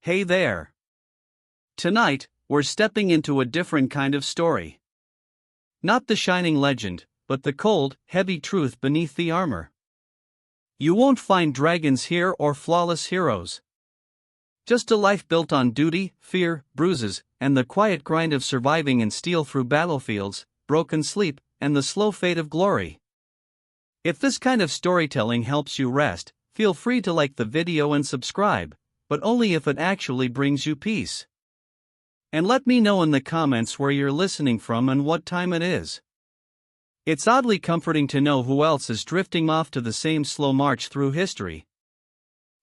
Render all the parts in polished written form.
Hey there! Tonight, we're stepping into a different kind of story. Not the shining legend, but the cold, heavy truth beneath the armor. You won't find dragons here or flawless heroes. Just a life built on duty, fear, bruises, and the quiet grind of surviving and steel through battlefields, broken sleep, and the slow fade of glory. If this kind of storytelling helps you rest, feel free to like the video and subscribe, but only if it actually brings you peace. And let me know in the comments where you're listening from and what time it is. It's oddly comforting to know who else is drifting off to the same slow march through history.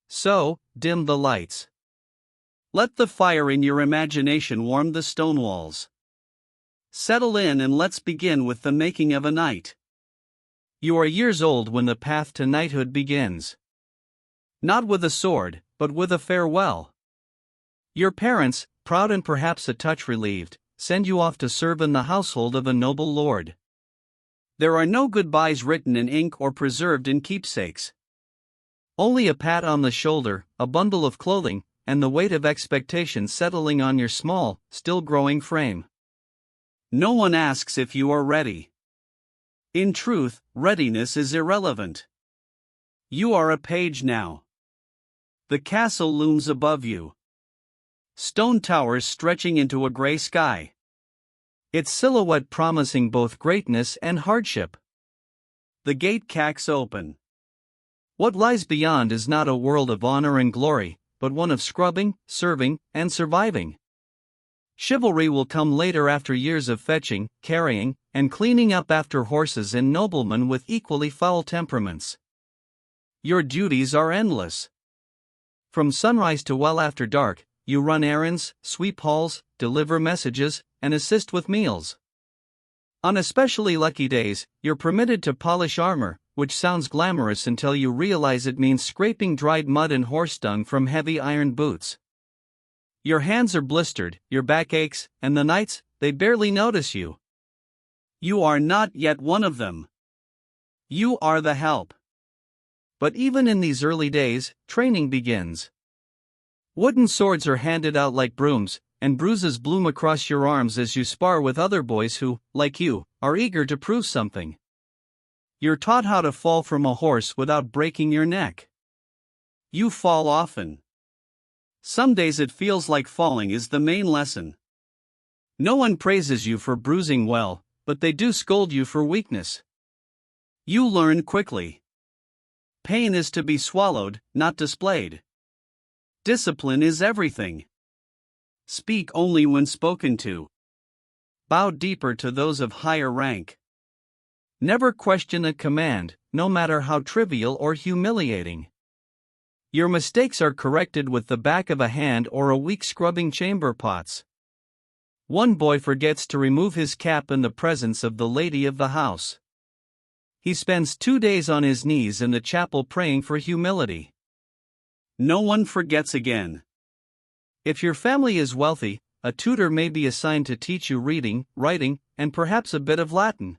So, dim the lights. Let the fire in your imagination warm the stone walls. Settle in and let's begin with the making of a knight. You are years old when the path to knighthood begins. Not with a sword, but with a farewell. Your parents, proud and perhaps a touch relieved, send you off to serve in the household of a noble lord. There are no goodbyes written in ink or preserved in keepsakes. Only a pat on the shoulder, a bundle of clothing, and the weight of expectation settling on your small, still growing frame. No one asks if you are ready. In truth, readiness is irrelevant. You are a page now. The castle looms above you. Stone towers stretching into a gray sky. Its silhouette promising both greatness and hardship. The gate cracks open. What lies beyond is not a world of honor and glory, but one of scrubbing, serving, and surviving. Chivalry will come later after years of fetching, carrying, and cleaning up after horses and noblemen with equally foul temperaments. Your duties are endless. From sunrise to well after dark, you run errands, sweep halls, deliver messages, and assist with meals. On especially lucky days, you're permitted to polish armor, which sounds glamorous until you realize it means scraping dried mud and horse dung from heavy iron boots. Your hands are blistered, your back aches, and the nights, they barely notice you. You are not yet one of them. You are the help. But even in these early days, training begins. Wooden swords are handed out like brooms, and bruises bloom across your arms as you spar with other boys who, like you, are eager to prove something. You're taught how to fall from a horse without breaking your neck. You fall often. Some days it feels like falling is the main lesson. No one praises you for bruising well, but they do scold you for weakness. You learn quickly. Pain is to be swallowed, not displayed. Discipline is everything. Speak only when spoken to. Bow deeper to those of higher rank. Never question a command, no matter how trivial or humiliating. Your mistakes are corrected with the back of a hand or a week scrubbing chamber pots. One boy forgets to remove his cap in the presence of the lady of the house. He spends 2 days on his knees in the chapel praying for humility. No one forgets again. If your family is wealthy, a tutor may be assigned to teach you reading, writing, and perhaps a bit of Latin.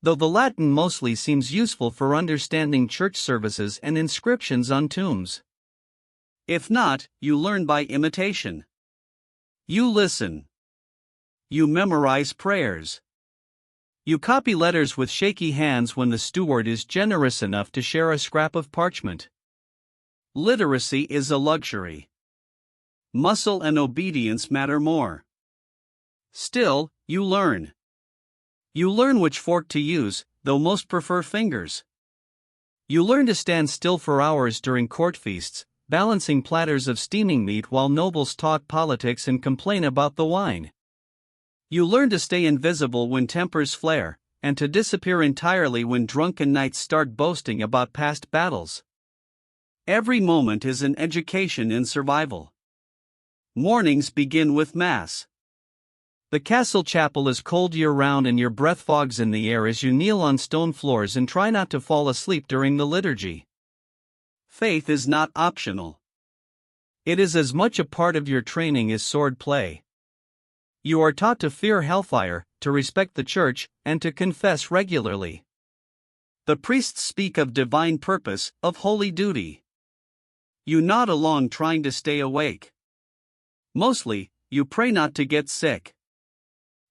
Though the Latin mostly seems useful for understanding church services and inscriptions on tombs. If not, you learn by imitation. You listen. You memorize prayers. You copy letters with shaky hands when the steward is generous enough to share a scrap of parchment. Literacy is a luxury. Muscle and obedience matter more. Still, you learn. You learn which fork to use, though most prefer fingers. You learn to stand still for hours during court feasts, balancing platters of steaming meat while nobles talk politics and complain about the wine. You learn to stay invisible when tempers flare, and to disappear entirely when drunken knights start boasting about past battles. Every moment is an education in survival. Mornings begin with Mass. The castle chapel is cold year-round and your breath fogs in the air as you kneel on stone floors and try not to fall asleep during the liturgy. Faith is not optional. It is as much a part of your training as sword play. You are taught to fear hellfire, to respect the church, and to confess regularly. The priests speak of divine purpose, of holy duty. You nod along trying to stay awake. Mostly, you pray not to get sick.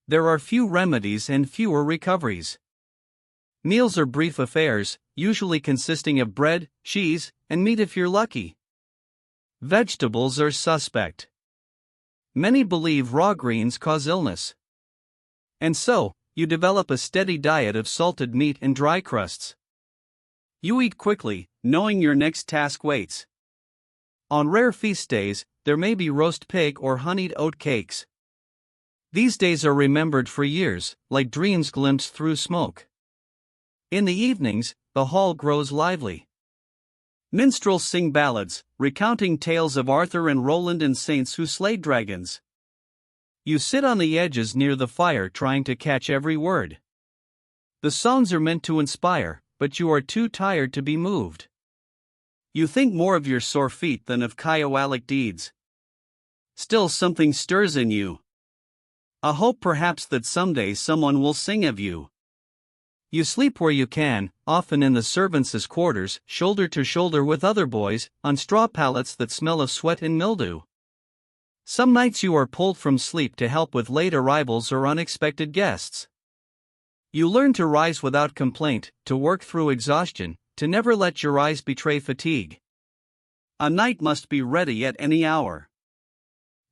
There are few remedies and fewer recoveries. Meals are brief affairs, usually consisting of bread, cheese, and meat if you're lucky. Vegetables are suspect. Many believe raw greens cause illness. And so, you develop a steady diet of salted meat and dry crusts. You eat quickly, knowing your next task waits. On rare feast days, there may be roast pig or honeyed oat cakes. These days are remembered for years, like dreams glimpsed through smoke. In the evenings, the hall grows lively. Minstrels sing ballads, recounting tales of Arthur and Roland and saints who slayed dragons. You sit on the edges near the fire trying to catch every word. The songs are meant to inspire, but you are too tired to be moved. You think more of your sore feet than of Kiowa-like deeds. Still something stirs in you. A hope perhaps that someday someone will sing of you. You sleep where you can, often in the servants' quarters, shoulder to shoulder with other boys, on straw pallets that smell of sweat and mildew. Some nights you are pulled from sleep to help with late arrivals or unexpected guests. You learn to rise without complaint, to work through exhaustion, to never let your eyes betray fatigue. A night must be ready at any hour.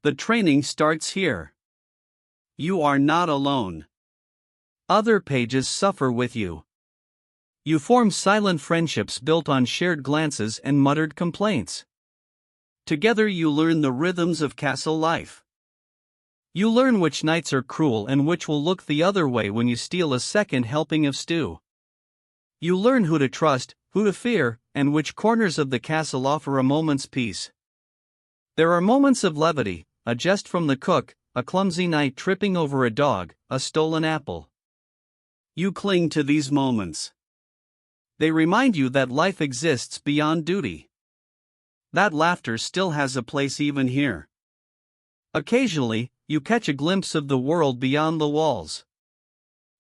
The training starts here. You are not alone. Other pages suffer with you. You form silent friendships built on shared glances and muttered complaints. Together you learn the rhythms of castle life. You learn which nights are cruel and which will look the other way when you steal a second helping of stew. You learn who to trust, who to fear, and which corners of the castle offer a moment's peace. There are moments of levity, a jest from the cook, a clumsy knight tripping over a dog, a stolen apple. You cling to these moments. They remind you that life exists beyond duty. That laughter still has a place even here. Occasionally, you catch a glimpse of the world beyond the walls.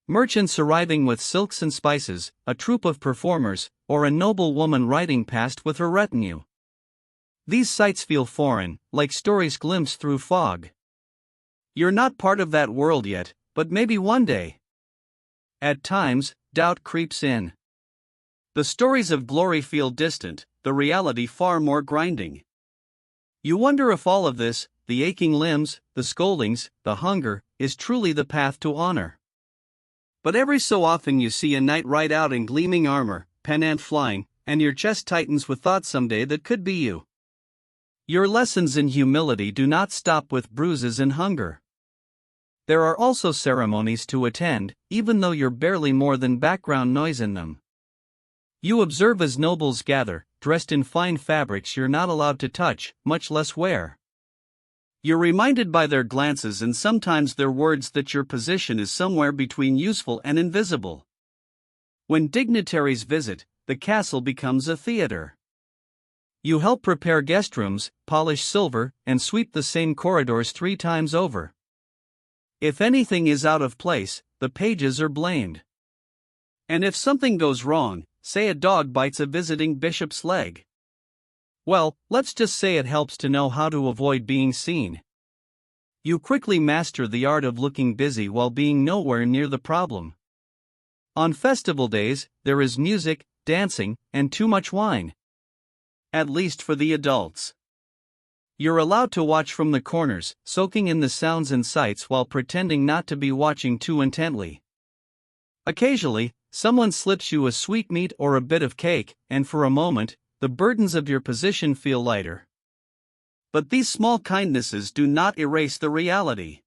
Merchants arriving with silks and spices, a troupe of performers, or a noble woman riding past with her retinue. These sights feel foreign, like stories glimpsed through fog. You're not part of that world yet, but maybe one day. At times, doubt creeps in. The stories of glory feel distant, the reality far more grinding. You wonder if all of this, the aching limbs, the scoldings, the hunger, is truly the path to honor. But every so often you see a knight ride out in gleaming armor, pennant flying, and your chest tightens with thought someday that could be you. Your lessons in humility do not stop with bruises and hunger. There are also ceremonies to attend, even though you're barely more than background noise in them. You observe as nobles gather, dressed in fine fabrics you're not allowed to touch, much less wear. You're reminded by their glances and sometimes their words that your position is somewhere between useful and invisible. When dignitaries visit, the castle becomes a theater. You help prepare guest rooms, polish silver, and sweep the same corridors 3 times over. If anything is out of place, the pages are blamed. And if something goes wrong, say a dog bites a visiting bishop's leg. Well, let's just say it helps to know how to avoid being seen. You quickly master the art of looking busy while being nowhere near the problem. On festival days, there is music, dancing, and too much wine. At least for the adults. You're allowed to watch from the corners, soaking in the sounds and sights while pretending not to be watching too intently. Occasionally, someone slips you a sweetmeat or a bit of cake, and for a moment, the burdens of your position feel lighter. But these small kindnesses do not erase the reality.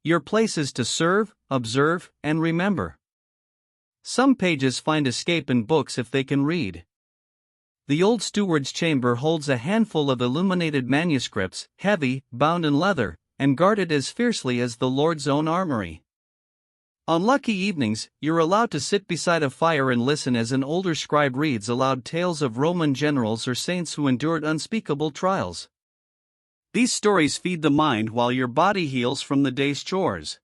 Your place is to serve, observe, and remember. Some pages find escape in books if they can read. The old steward's chamber holds a handful of illuminated manuscripts, heavy, bound in leather, and guarded as fiercely as the Lord's own armory. On lucky evenings, you're allowed to sit beside a fire and listen as an older scribe reads aloud tales of Roman generals or saints who endured unspeakable trials. These stories feed the mind while your body heals from the day's chores.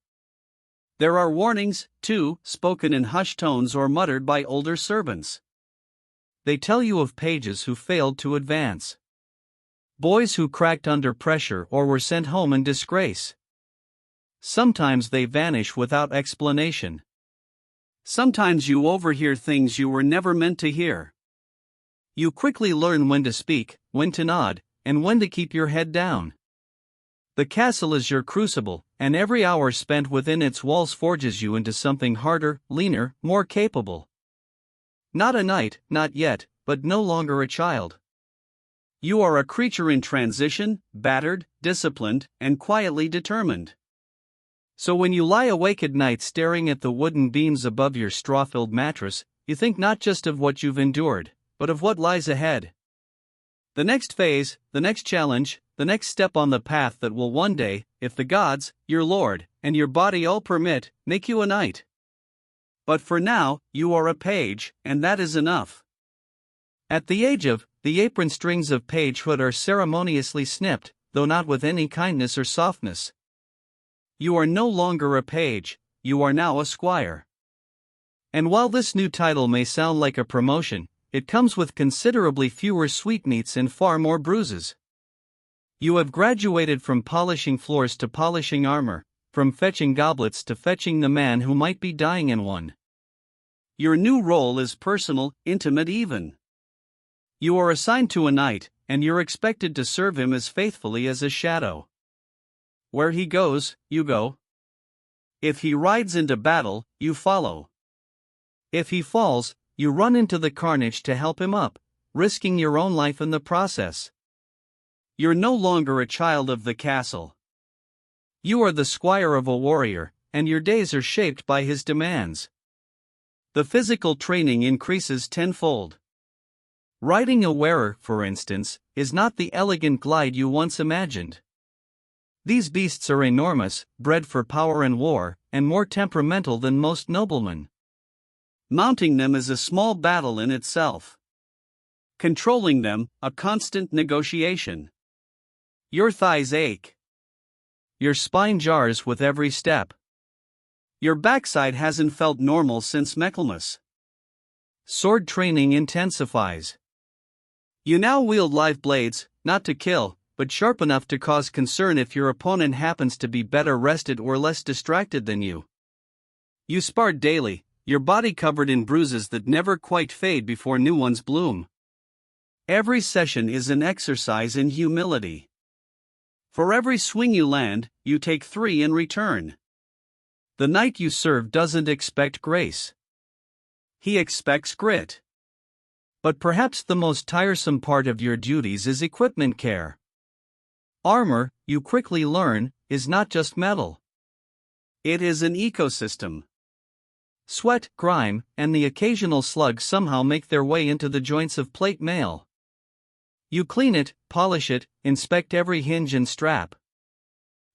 There are warnings, too, spoken in hushed tones or muttered by older servants. They tell you of pages who failed to advance. Boys who cracked under pressure or were sent home in disgrace. Sometimes they vanish without explanation. Sometimes you overhear things you were never meant to hear. You quickly learn when to speak, when to nod, and when to keep your head down. The castle is your crucible, and every hour spent within its walls forges you into something harder, leaner, more capable. Not a knight, not yet, but no longer a child. You are a creature in transition, battered, disciplined, and quietly determined. So when you lie awake at night staring at the wooden beams above your straw-filled mattress, you think not just of what you've endured, but of what lies ahead. The next phase, the next challenge, the next step on the path that will one day, if the gods, your lord, and your body all permit, make you a knight. But for now, you are a page, and that is enough. At the age of, the apron strings of pagehood are ceremoniously snipped, though not with any kindness or softness. You are no longer a page, you are now a squire. And while this new title may sound like a promotion, it comes with considerably fewer sweetmeats and far more bruises. You have graduated from polishing floors to polishing armor, from fetching goblets to fetching the man who might be dying in one. Your new role is personal, intimate even. You are assigned to a knight, and you're expected to serve him as faithfully as a shadow. Where he goes, you go. If he rides into battle, you follow. If he falls, you run into the carnage to help him up, risking your own life in the process. You're no longer a child of the castle. You are the squire of a warrior, and your days are shaped by his demands. The physical training increases tenfold. Riding a wearer, for instance, is not the elegant glide you once imagined. These beasts are enormous, bred for power and war, and more temperamental than most noblemen. Mounting them is a small battle in itself. Controlling them, a constant negotiation. Your thighs ache. Your spine jars with every step. Your backside hasn't felt normal since Michaelmas. Sword training intensifies. You now wield live blades, not to kill, but sharp enough to cause concern if your opponent happens to be better rested or less distracted than you. You spar daily, your body covered in bruises that never quite fade before new ones bloom. Every session is an exercise in humility. For every swing you land, you take 3 in return. The knight you serve doesn't expect grace. He expects grit. But perhaps the most tiresome part of your duties is equipment care. Armor, you quickly learn, is not just metal. It is an ecosystem. Sweat, grime, and the occasional slug somehow make their way into the joints of plate mail. You clean it, polish it, inspect every hinge and strap.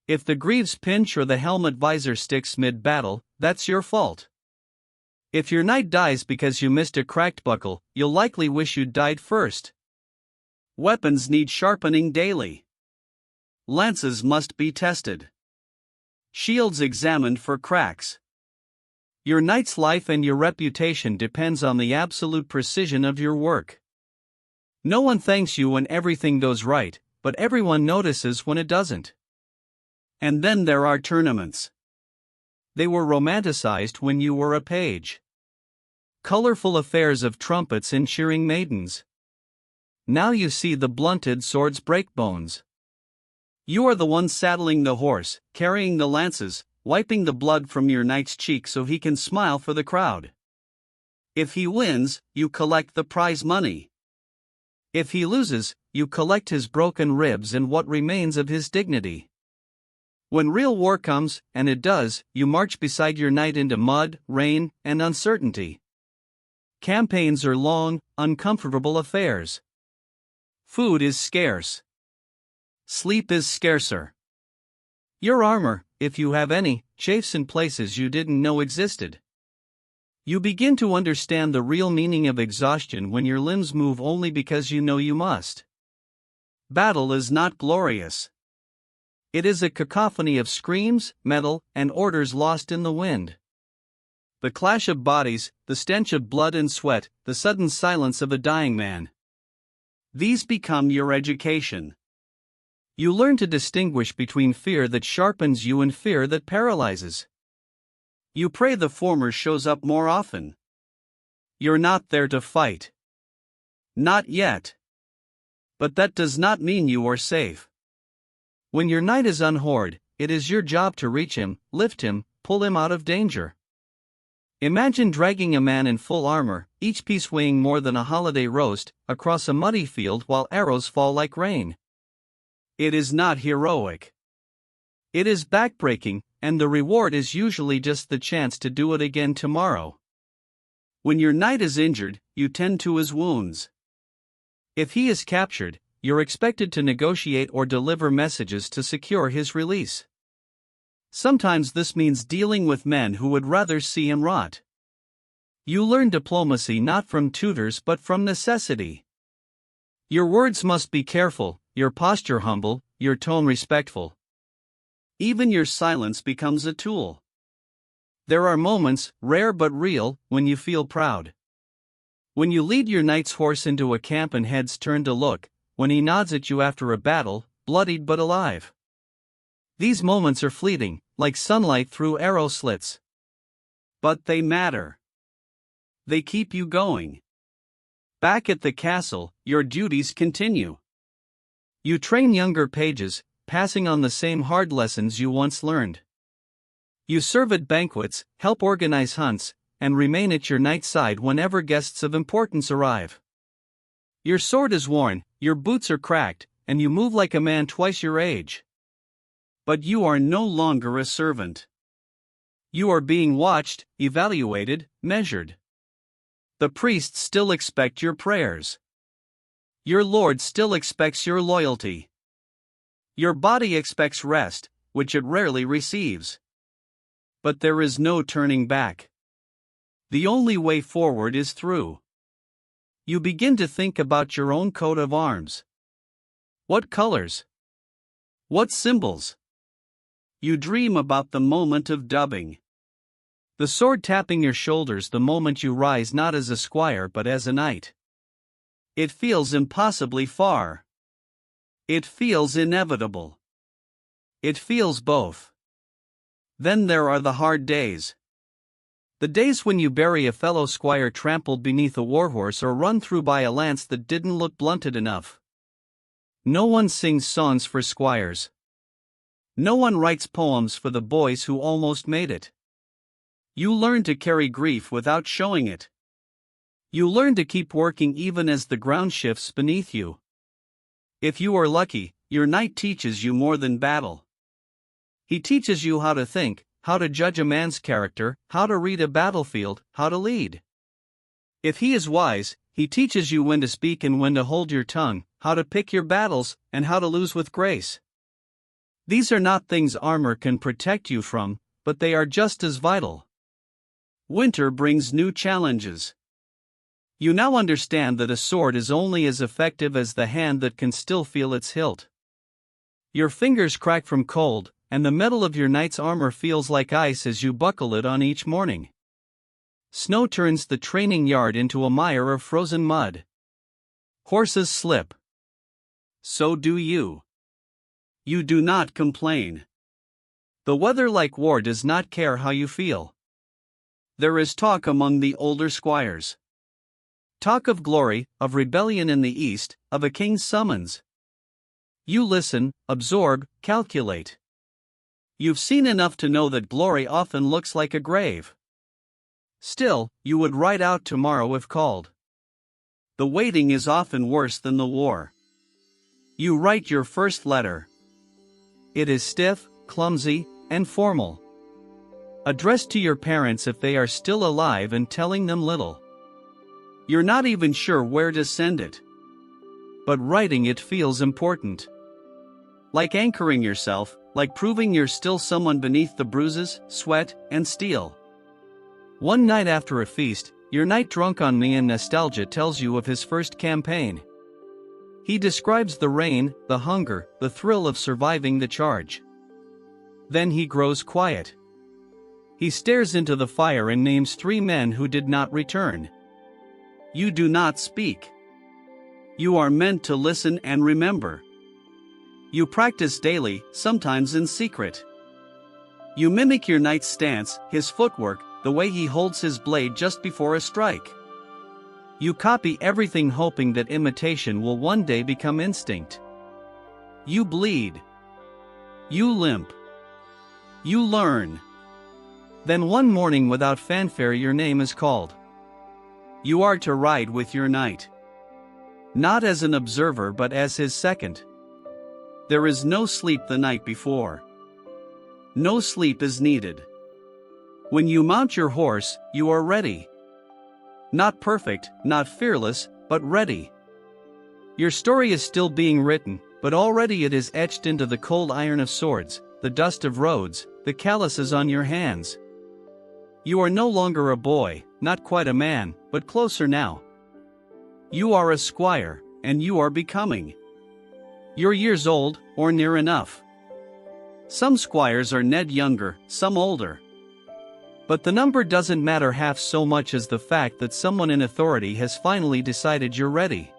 If the greaves pinch or the helmet visor sticks mid-battle, that's your fault. If your knight dies because you missed a cracked buckle, you'll likely wish you'd died first. Weapons need sharpening daily. Lances must be tested. Shields examined for cracks. Your knight's life and your reputation depends on the absolute precision of your work. No one thanks you when everything goes right, but everyone notices when it doesn't. And then there are tournaments. They were romanticized when you were a page. Colorful affairs of trumpets and cheering maidens. Now you see the blunted swords break bones. You are the one saddling the horse, carrying the lances, wiping the blood from your knight's cheek so he can smile for the crowd. If he wins, you collect the prize money. If he loses, you collect his broken ribs and what remains of his dignity. When real war comes, and it does, you march beside your knight into mud, rain, and uncertainty. Campaigns are long, uncomfortable affairs. Food is scarce. Sleep is scarcer. Your armor, if you have any, chafes in places you didn't know existed. You begin to understand the real meaning of exhaustion when your limbs move only because you know you must. Battle is not glorious. It is a cacophony of screams, metal, and orders lost in the wind. The clash of bodies, the stench of blood and sweat, the sudden silence of a dying man. These become your education. You learn to distinguish between fear that sharpens you and fear that paralyzes. You pray the former shows up more often. You're not there to fight. Not yet. But that does not mean you are safe. When your knight is unhoored, it is your job to reach him, lift him, pull him out of danger. Imagine dragging a man in full armor, each piece weighing more than a holiday roast, across a muddy field while arrows fall like rain. It is not heroic. It is backbreaking, and the reward is usually just the chance to do it again tomorrow. When your knight is injured, you tend to his wounds. If he is captured, you're expected to negotiate or deliver messages to secure his release. Sometimes this means dealing with men who would rather see him rot. You learn diplomacy not from tutors but from necessity. Your words must be careful, your posture humble, your tone respectful. Even your silence becomes a tool. There are moments, rare but real, when you feel proud. When you lead your knight's horse into a camp and heads turn to look, when he nods at you after a battle, bloodied but alive. These moments are fleeting, like sunlight through arrow slits. But they matter. They keep you going. Back at the castle, your duties continue. You train younger pages, passing on the same hard lessons you once learned. You serve at banquets, help organize hunts, and remain at your knight's side whenever guests of importance arrive. Your sword is worn, your boots are cracked, and you move like a man twice your age. But you are no longer a servant. You are being watched, evaluated, measured. The priests still expect your prayers. Your lord still expects your loyalty. Your body expects rest, which it rarely receives. But there is no turning back. The only way forward is through. You begin to think about your own coat of arms. What colors? What symbols? You dream about the moment of dubbing. The sword tapping your shoulders the moment you rise not as a squire but as a knight. It feels impossibly far. It feels inevitable. It feels both. Then there are the hard days. The days when you bury a fellow squire trampled beneath a warhorse or run through by a lance that didn't look blunted enough. No one sings songs for squires. No one writes poems for the boys who almost made it. You learn to carry grief without showing it. You learn to keep working even as the ground shifts beneath you. If you are lucky, your knight teaches you more than battle. He teaches you how to think, how to judge a man's character, how to read a battlefield, how to lead. If he is wise, he teaches you when to speak and when to hold your tongue, how to pick your battles, and how to lose with grace. These are not things armor can protect you from, but they are just as vital. Winter brings new challenges. You now understand that a sword is only as effective as the hand that can still feel its hilt. Your fingers crack from cold, and the metal of your knight's armor feels like ice as you buckle it on each morning. Snow turns the training yard into a mire of frozen mud. Horses slip. So do you. You do not complain. The weather like war does not care how you feel. There is talk among the older squires. Talk of glory, of rebellion in the east, of a king's summons. You listen, absorb, calculate. You've seen enough to know that glory often looks like a grave. Still, you would ride out tomorrow if called. The waiting is often worse than the war. You write your first letter. It is stiff, clumsy, and formal. Addressed to your parents if they are still alive and telling them little. You're not even sure where to send it. But writing it feels important. Like anchoring yourself, like proving you're still someone beneath the bruises, sweat, and steel. One night after a feast, your knight drunk on me and nostalgia tells you of his first campaign. He describes the rain, the hunger, the thrill of surviving the charge. Then he grows quiet. He stares into the fire and names 3 men who did not return. You do not speak. You are meant to listen and remember. You practice daily, sometimes in secret. You mimic your knight's stance, his footwork, the way he holds his blade just before a strike. You copy everything hoping that imitation will one day become instinct. You bleed. You limp. You learn. Then one morning without fanfare your name is called. You are to ride with your knight. Not as an observer but as his second. There is no sleep the night before. No sleep is needed. When you mount your horse, you are ready. Not perfect, not fearless, but ready. Your story is still being written, but already it is etched into the cold iron of swords, the dust of roads, the calluses on your hands. You are no longer a boy, not quite a man, but closer now. You are a squire, and you are becoming. You're years old, or near enough. Some squires are Ned younger, some older. But the number doesn't matter half so much as the fact that someone in authority has finally decided you're ready.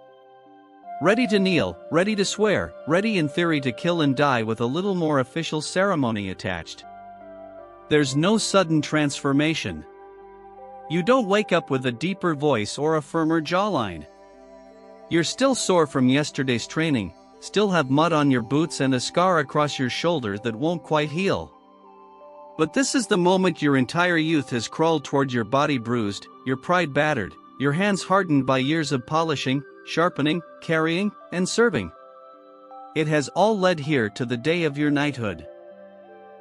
Ready to kneel, ready to swear, ready in theory to kill and die with a little more official ceremony attached. There's no sudden transformation. You don't wake up with a deeper voice or a firmer jawline. You're still sore from yesterday's training, still have mud on your boots and a scar across your shoulder that won't quite heal. But this is the moment your entire youth has crawled toward your body bruised, your pride battered, your hands hardened by years of polishing, sharpening, carrying, and serving. It has all led here to the day of your knighthood.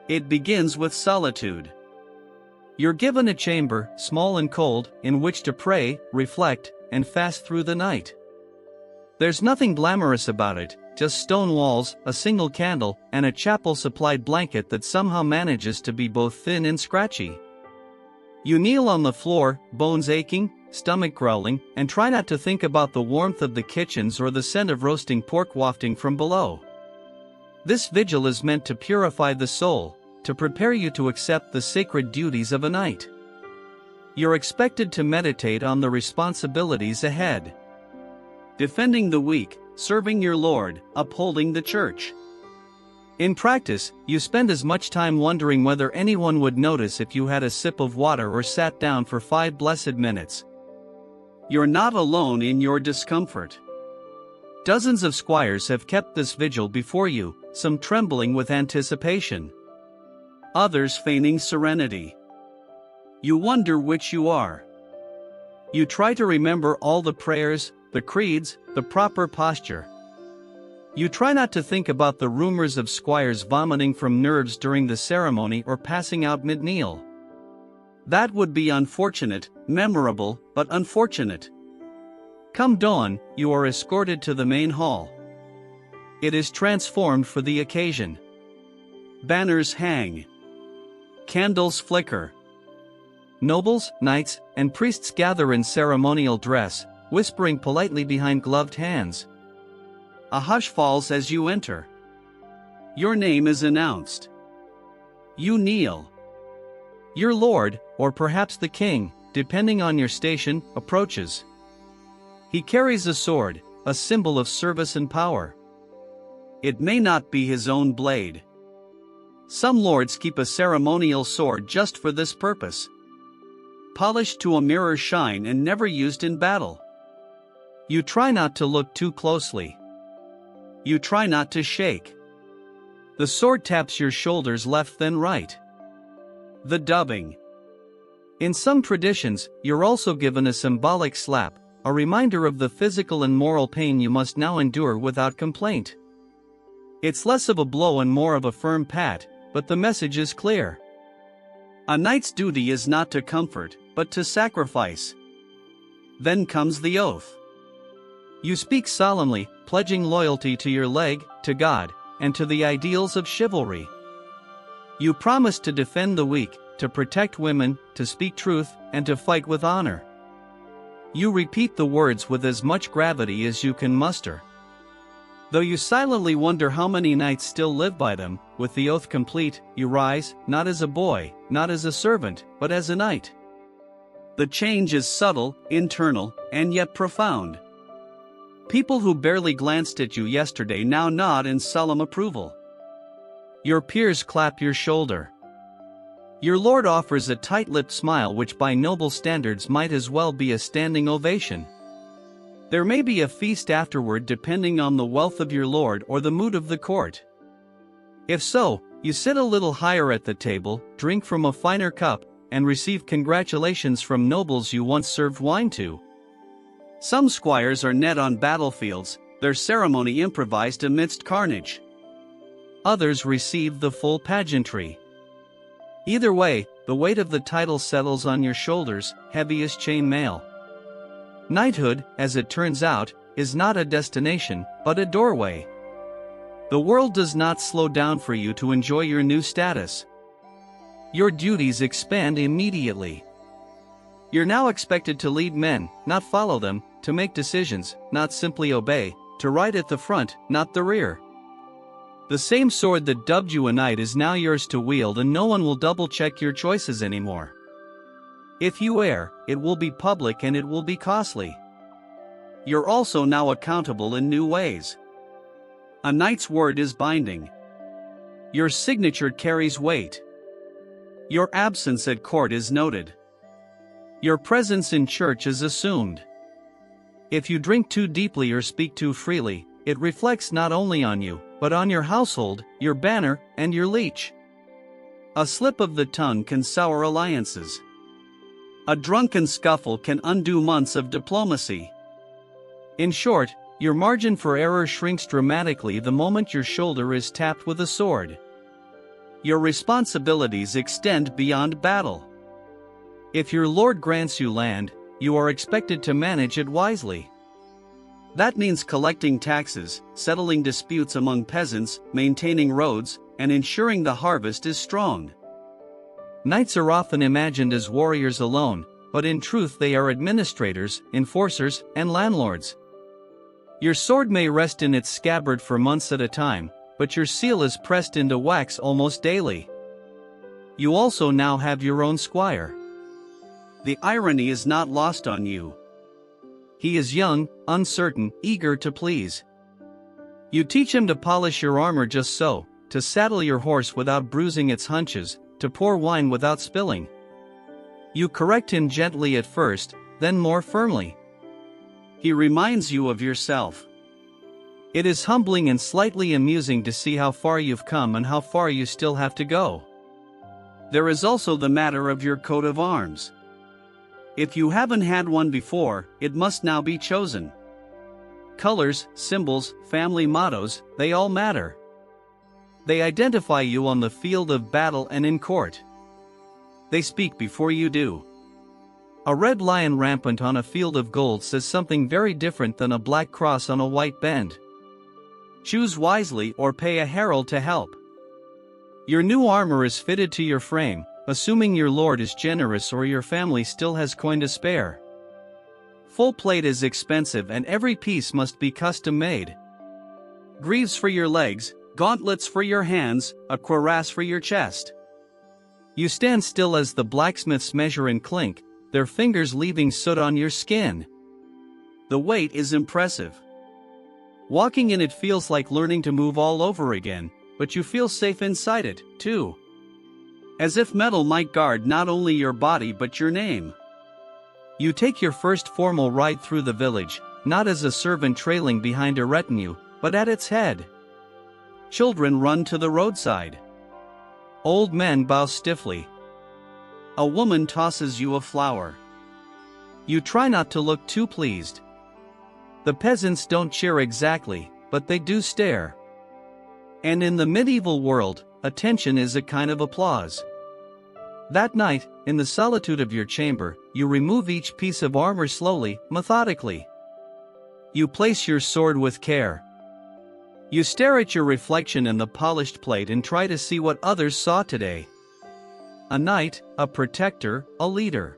It begins with solitude. You're given a chamber, small and cold, in which to pray, reflect, and fast through the night. There's nothing glamorous about it, just stone walls, a single candle, and a chapel-supplied blanket that somehow manages to be both thin and scratchy. You kneel on the floor, bones aching, stomach growling, and try not to think about the warmth of the kitchens or the scent of roasting pork wafting from below. This vigil is meant to purify the soul, to prepare you to accept the sacred duties of a knight. You're expected to meditate on the responsibilities ahead. Defending the weak, serving your Lord, upholding the church. In practice, you spend as much time wondering whether anyone would notice if you had a sip of water or sat down for 5 blessed minutes. You're not alone in your discomfort. Dozens of squires have kept this vigil before you, some trembling with anticipation. Others feigning serenity. You wonder which you are. You try to remember all the prayers, the creeds, the proper posture. You try not to think about the rumors of squires vomiting from nerves during the ceremony or passing out mid-kneel. That would be unfortunate, memorable, but unfortunate. Come dawn, you are escorted to the main hall. It is transformed for the occasion. Banners hang. Candles flicker. Nobles, knights, and priests gather in ceremonial dress, whispering politely behind gloved hands. A hush falls as you enter. Your name is announced. You kneel. Your lord, or perhaps the king, depending on your station, approaches. He carries a sword, a symbol of service and power. It may not be his own blade. Some lords keep a ceremonial sword just for this purpose. Polished to a mirror shine and never used in battle. You try not to look too closely. You try not to shake. The sword taps your shoulders left then right. The dubbing. In some traditions, you're also given a symbolic slap, a reminder of the physical and moral pain you must now endure without complaint. It's less of a blow and more of a firm pat, but the message is clear. A knight's duty is not to comfort, but to sacrifice. Then comes the oath. You speak solemnly, pledging loyalty to your leg, to God, and to the ideals of chivalry. You promise to defend the weak, to protect women, to speak truth, and to fight with honor. You repeat the words with as much gravity as you can muster. Though you silently wonder how many knights still live by them, with the oath complete, you rise, not as a boy, not as a servant, but as a knight. The change is subtle, internal, and yet profound. People who barely glanced at you yesterday now nod in solemn approval. Your peers clap your shoulder. Your lord offers a tight-lipped smile which by noble standards might as well be a standing ovation. There may be a feast afterward depending on the wealth of your lord or the mood of the court. If so, you sit a little higher at the table, drink from a finer cup, and receive congratulations from nobles you once served wine to. Some squires are net on battlefields, their ceremony improvised amidst carnage. Others receive the full pageantry. Either way, the weight of the title settles on your shoulders, heavy as chain mail. Knighthood, as it turns out, is not a destination, but a doorway. The world does not slow down for you to enjoy your new status. Your duties expand immediately. You're now expected to lead men, not follow them, to make decisions, not simply obey, to ride at the front, not the rear. The same sword that dubbed you a knight is now yours to wield, and no one will double-check your choices anymore. If you err, it will be public and it will be costly. You're also now accountable in new ways. A knight's word is binding. Your signature carries weight. Your absence at court is noted. Your presence in church is assumed. If you drink too deeply or speak too freely, it reflects not only on you, but on your household, your banner, and your leech. A slip of the tongue can sour alliances. A drunken scuffle can undo months of diplomacy. In short, your margin for error shrinks dramatically the moment your shoulder is tapped with a sword. Your responsibilities extend beyond battle. If your lord grants you land, you are expected to manage it wisely. That means collecting taxes, settling disputes among peasants, maintaining roads, and ensuring the harvest is strong. Knights are often imagined as warriors alone, but in truth they are administrators, enforcers, and landlords. Your sword may rest in its scabbard for months at a time, but your seal is pressed into wax almost daily. You also now have your own squire. The irony is not lost on you. He is young, uncertain, eager to please. You teach him to polish your armor just so, to saddle your horse without bruising its hunches, to pour wine without spilling. You correct him gently at first, then more firmly. He reminds you of yourself. It is humbling and slightly amusing to see how far you've come and how far you still have to go. There is also the matter of your coat of arms. If you haven't had one before, it must now be chosen. Colors, symbols, family mottos, they all matter. They identify you on the field of battle and in court. They speak before you do. A red lion rampant on a field of gold says something very different than a black cross on a white band. Choose wisely or pay a herald to help. Your new armor is fitted to your frame, assuming your lord is generous or your family still has coin to spare. Full plate is expensive and every piece must be custom made. Greaves for your legs, gauntlets for your hands, a cuirass for your chest. You stand still as the blacksmiths measure and clink, their fingers leaving soot on your skin. The weight is impressive. Walking in it feels like learning to move all over again, but you feel safe inside it, too. As if metal might guard not only your body but your name. You take your first formal ride through the village, not as a servant trailing behind a retinue, but at its head. Children run to the roadside. Old men bow stiffly. A woman tosses you a flower. You try not to look too pleased. The peasants don't cheer exactly, but they do stare. And in the medieval world, attention is a kind of applause. That night, in the solitude of your chamber, you remove each piece of armor slowly, methodically. You place your sword with care. You stare at your reflection in the polished plate and try to see what others saw today. A knight, a protector, a leader.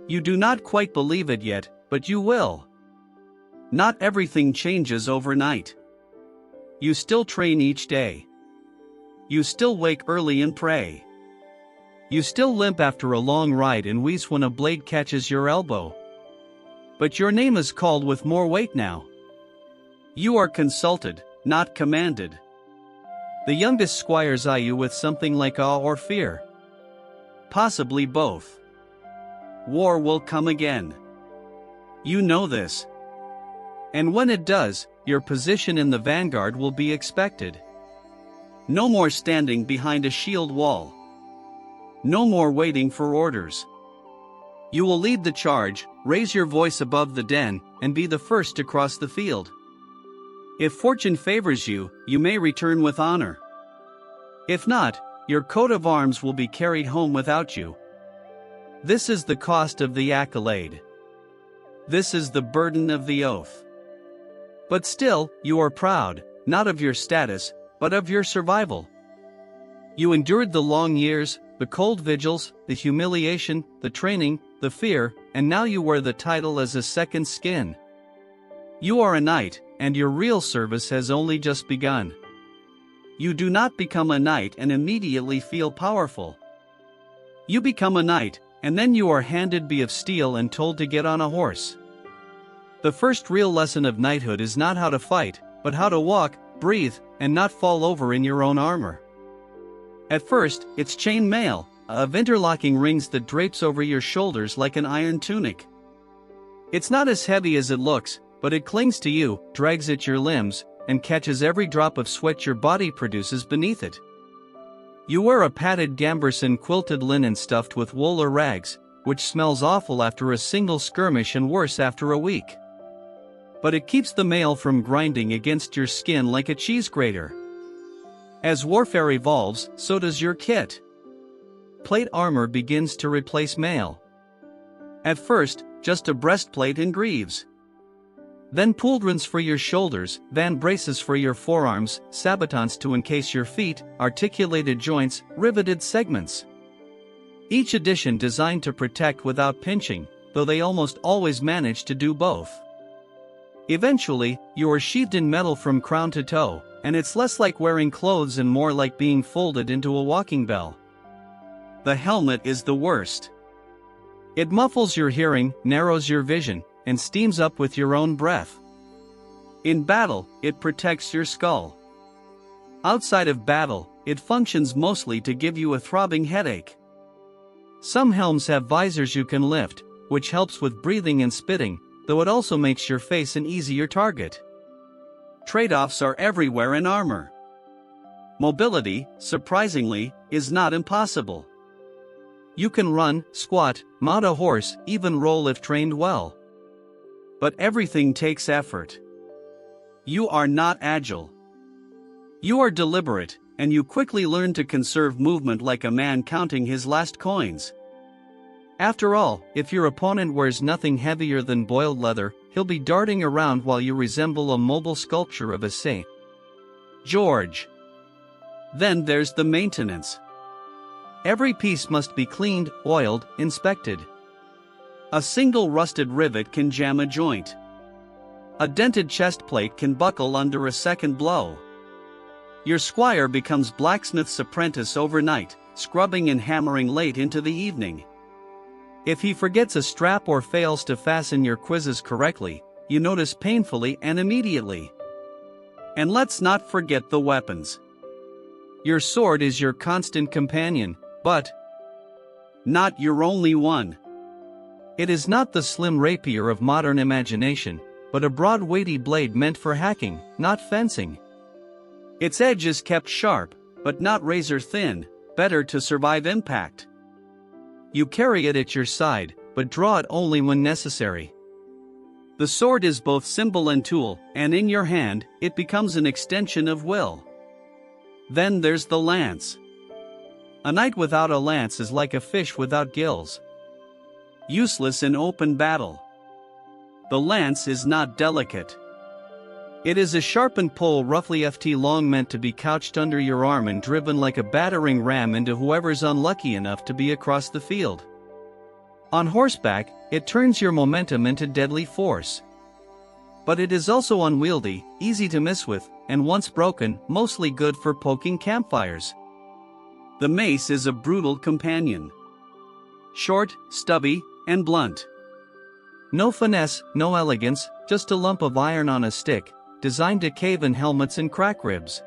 You do not quite believe it yet, but you will. Not everything changes overnight. You still train each day. You still wake early and pray. You still limp after a long ride and wheeze when a blade catches your elbow. But your name is called with more weight now. You are consulted, not commanded. The youngest squires eye you with something like awe or fear. Possibly both. War will come again. You know this. And when it does, your position in the vanguard will be expected. No more standing behind a shield wall. No more waiting for orders. You will lead the charge, raise your voice above the din, and be the first to cross the field. If fortune favors you, you may return with honor. If not, your coat of arms will be carried home without you. This is the cost of the accolade. This is the burden of the oath. But still, you are proud, not of your status, but of your survival. You endured the long years, the cold vigils, the humiliation, the training, the fear, and now you wear the title as a second skin. You are a knight, and your real service has only just begun. You do not become a knight and immediately feel powerful. You become a knight, and then you are handed be of steel and told to get on a horse. The first real lesson of knighthood is not how to fight, but how to walk, breathe, and not fall over in your own armor. At first, it's chain mail, of interlocking rings that drapes over your shoulders like an iron tunic. It's not as heavy as it looks, but it clings to you, drags at your limbs, and catches every drop of sweat your body produces beneath it. You wear a padded gambersson quilted linen stuffed with wool or rags, which smells awful after a single skirmish and worse after a week. But it keeps the mail from grinding against your skin like a cheese grater. As warfare evolves, so does your kit. Plate armor begins to replace mail. At first, just a breastplate and greaves. Then pauldrons for your shoulders, van braces for your forearms, sabatons to encase your feet, articulated joints, riveted segments. Each edition designed to protect without pinching, though they almost always manage to do both. Eventually, you are sheathed in metal from crown to toe, and it's less like wearing clothes and more like being folded into a walking bell. The helmet is the worst. It muffles your hearing, narrows your vision, and steams up with your own breath. In battle, it protects your skull. Outside of battle, it functions mostly to give you a throbbing headache. Some helms have visors you can lift, which helps with breathing and spitting, though it also makes your face an easier target. Trade-offs are everywhere in armor. Mobility, surprisingly, is not impossible. You can run, squat, mount a horse, even roll if trained well. But everything takes effort. You are not agile. You are deliberate, and you quickly learn to conserve movement like a man counting his last coins. After all, if your opponent wears nothing heavier than boiled leather, he'll be darting around while you resemble a mobile sculpture of a St. George. Then there's the maintenance. Every piece must be cleaned, oiled, inspected. A single rusted rivet can jam a joint. A dented chest plate can buckle under a second blow. Your squire becomes blacksmith's apprentice overnight, scrubbing and hammering late into the evening. If he forgets a strap or fails to fasten your quizzes correctly, you notice painfully and immediately. And let's not forget the weapons. Your sword is your constant companion, but not your only one. It is not the slim rapier of modern imagination, but a broad weighty blade meant for hacking, not fencing. Its edge is kept sharp, but not razor thin, better to survive impact. You carry it at your side, but draw it only when necessary. The sword is both symbol and tool, and in your hand, it becomes an extension of will. Then there's the lance. A knight without a lance is like a fish without gills. Useless in open battle. The lance is not delicate. It is a sharpened pole roughly ft long meant to be couched under your arm and driven like a battering ram into whoever's unlucky enough to be across the field. On horseback, it turns your momentum into deadly force. But it is also unwieldy, easy to miss with, and once broken, mostly good for poking campfires. The mace is a brutal companion. Short, stubby, and blunt. No finesse, no elegance, just a lump of iron on a stick, designed to cave in helmets and crack ribs.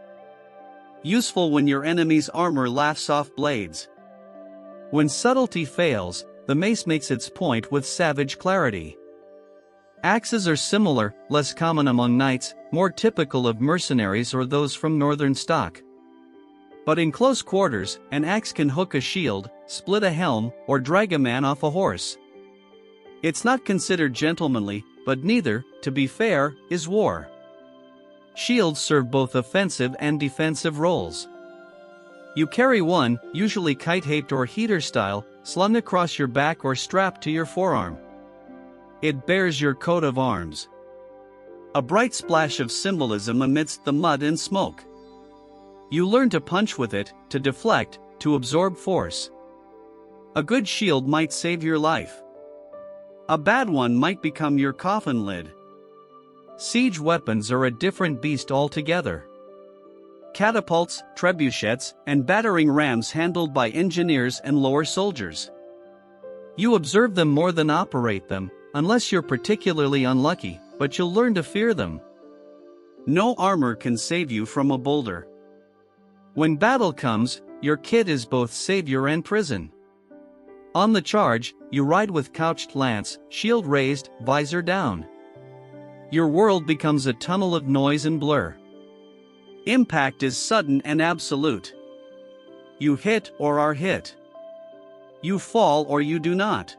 Useful when your enemy's armor laughs off blades. When subtlety fails, the mace makes its point with savage clarity. Axes are similar, less common among knights, more typical of mercenaries or those from northern stock. But in close quarters, an axe can hook a shield, split a helm, or drag a man off a horse. It's not considered gentlemanly, but neither, to be fair, is war. Shields serve both offensive and defensive roles. You carry one, usually kite-shaped or heater style, slung across your back or strapped to your forearm. It bears your coat of arms. A bright splash of symbolism amidst the mud and smoke. You learn to punch with it, to deflect, to absorb force. A good shield might save your life. A bad one might become your coffin lid. Siege weapons are a different beast altogether. Catapults, trebuchets, and battering rams handled by engineers and lower soldiers. You observe them more than operate them, unless you're particularly unlucky, but you'll learn to fear them. No armor can save you from a boulder. When battle comes, your kit is both savior and prison. On the charge, you ride with couched lance, shield raised, visor down. Your world becomes a tunnel of noise and blur. Impact is sudden and absolute. You hit or are hit. You fall or you do not.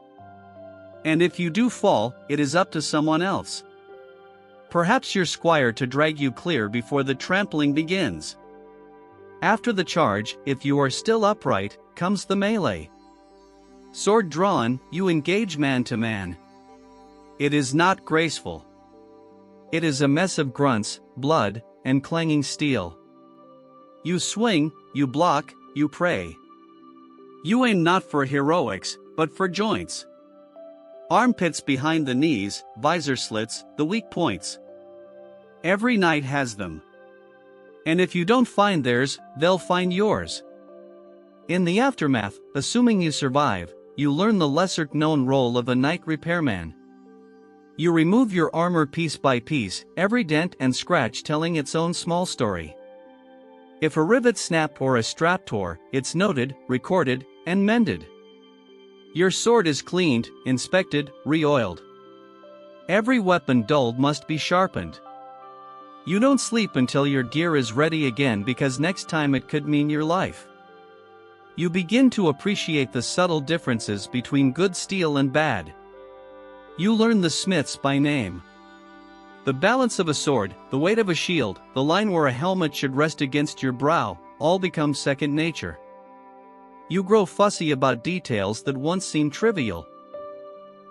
And if you do fall, it is up to someone else. Perhaps your squire to drag you clear before the trampling begins. After the charge, if you are still upright, comes the melee. Sword drawn, you engage man to man. It is not graceful. It is a mess of grunts, blood, and clanging steel. You swing, you block, you pray. You aim not for heroics, but for joints. Armpits behind the knees, visor slits, the weak points. Every knight has them. And if you don't find theirs, they'll find yours. In the aftermath, assuming you survive, you learn the lesser-known role of a knight repairman. You remove your armor piece by piece, every dent and scratch telling its own small story. If a rivet snapped or a strap tore, it's noted, recorded, and mended. Your sword is cleaned, inspected, re-oiled. Every weapon dulled must be sharpened. You don't sleep until your gear is ready again because next time it could mean your life. You begin to appreciate the subtle differences between good steel and bad. You learn the smiths by name. The balance of a sword, the weight of a shield, the line where a helmet should rest against your brow, all become second nature. You grow fussy about details that once seemed trivial.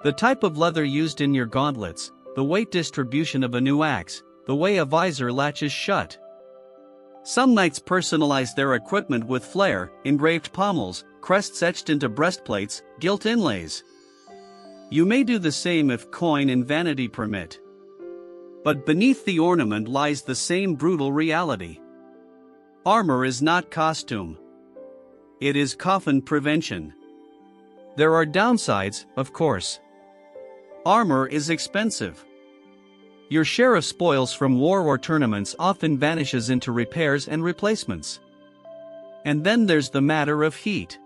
The type of leather used in your gauntlets, the weight distribution of a new axe, the way a visor latches shut. Some knights personalize their equipment with flair, engraved pommels, crests etched into breastplates, gilt inlays. You may do the same if coin and vanity permit. But beneath the ornament lies the same brutal reality. Armor is not costume. It is coffin prevention. There are downsides, of course. Armor is expensive. Your share of spoils from war or tournaments often vanishes into repairs and replacements. And then there's the matter of heat.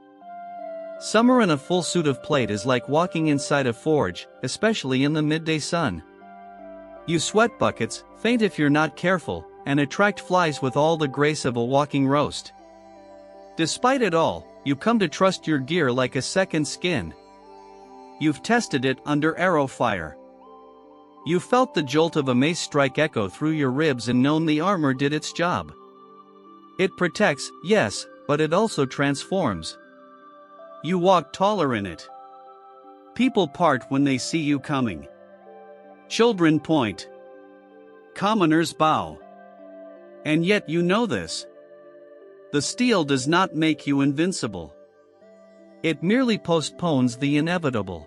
Summer in a full suit of plate is like walking inside a forge, especially in the midday sun. You sweat buckets, faint if you're not careful, and attract flies with all the grace of a walking roast. Despite it all, you come to trust your gear like a second skin. You've tested it under arrow fire. You felt the jolt of a mace strike echo through your ribs and known the armor did its job. It protects, yes, but it also transforms. You walk taller in it. People part when they see you coming. Children point. Commoners bow. And yet you know this. The steel does not make you invincible. It merely postpones the inevitable.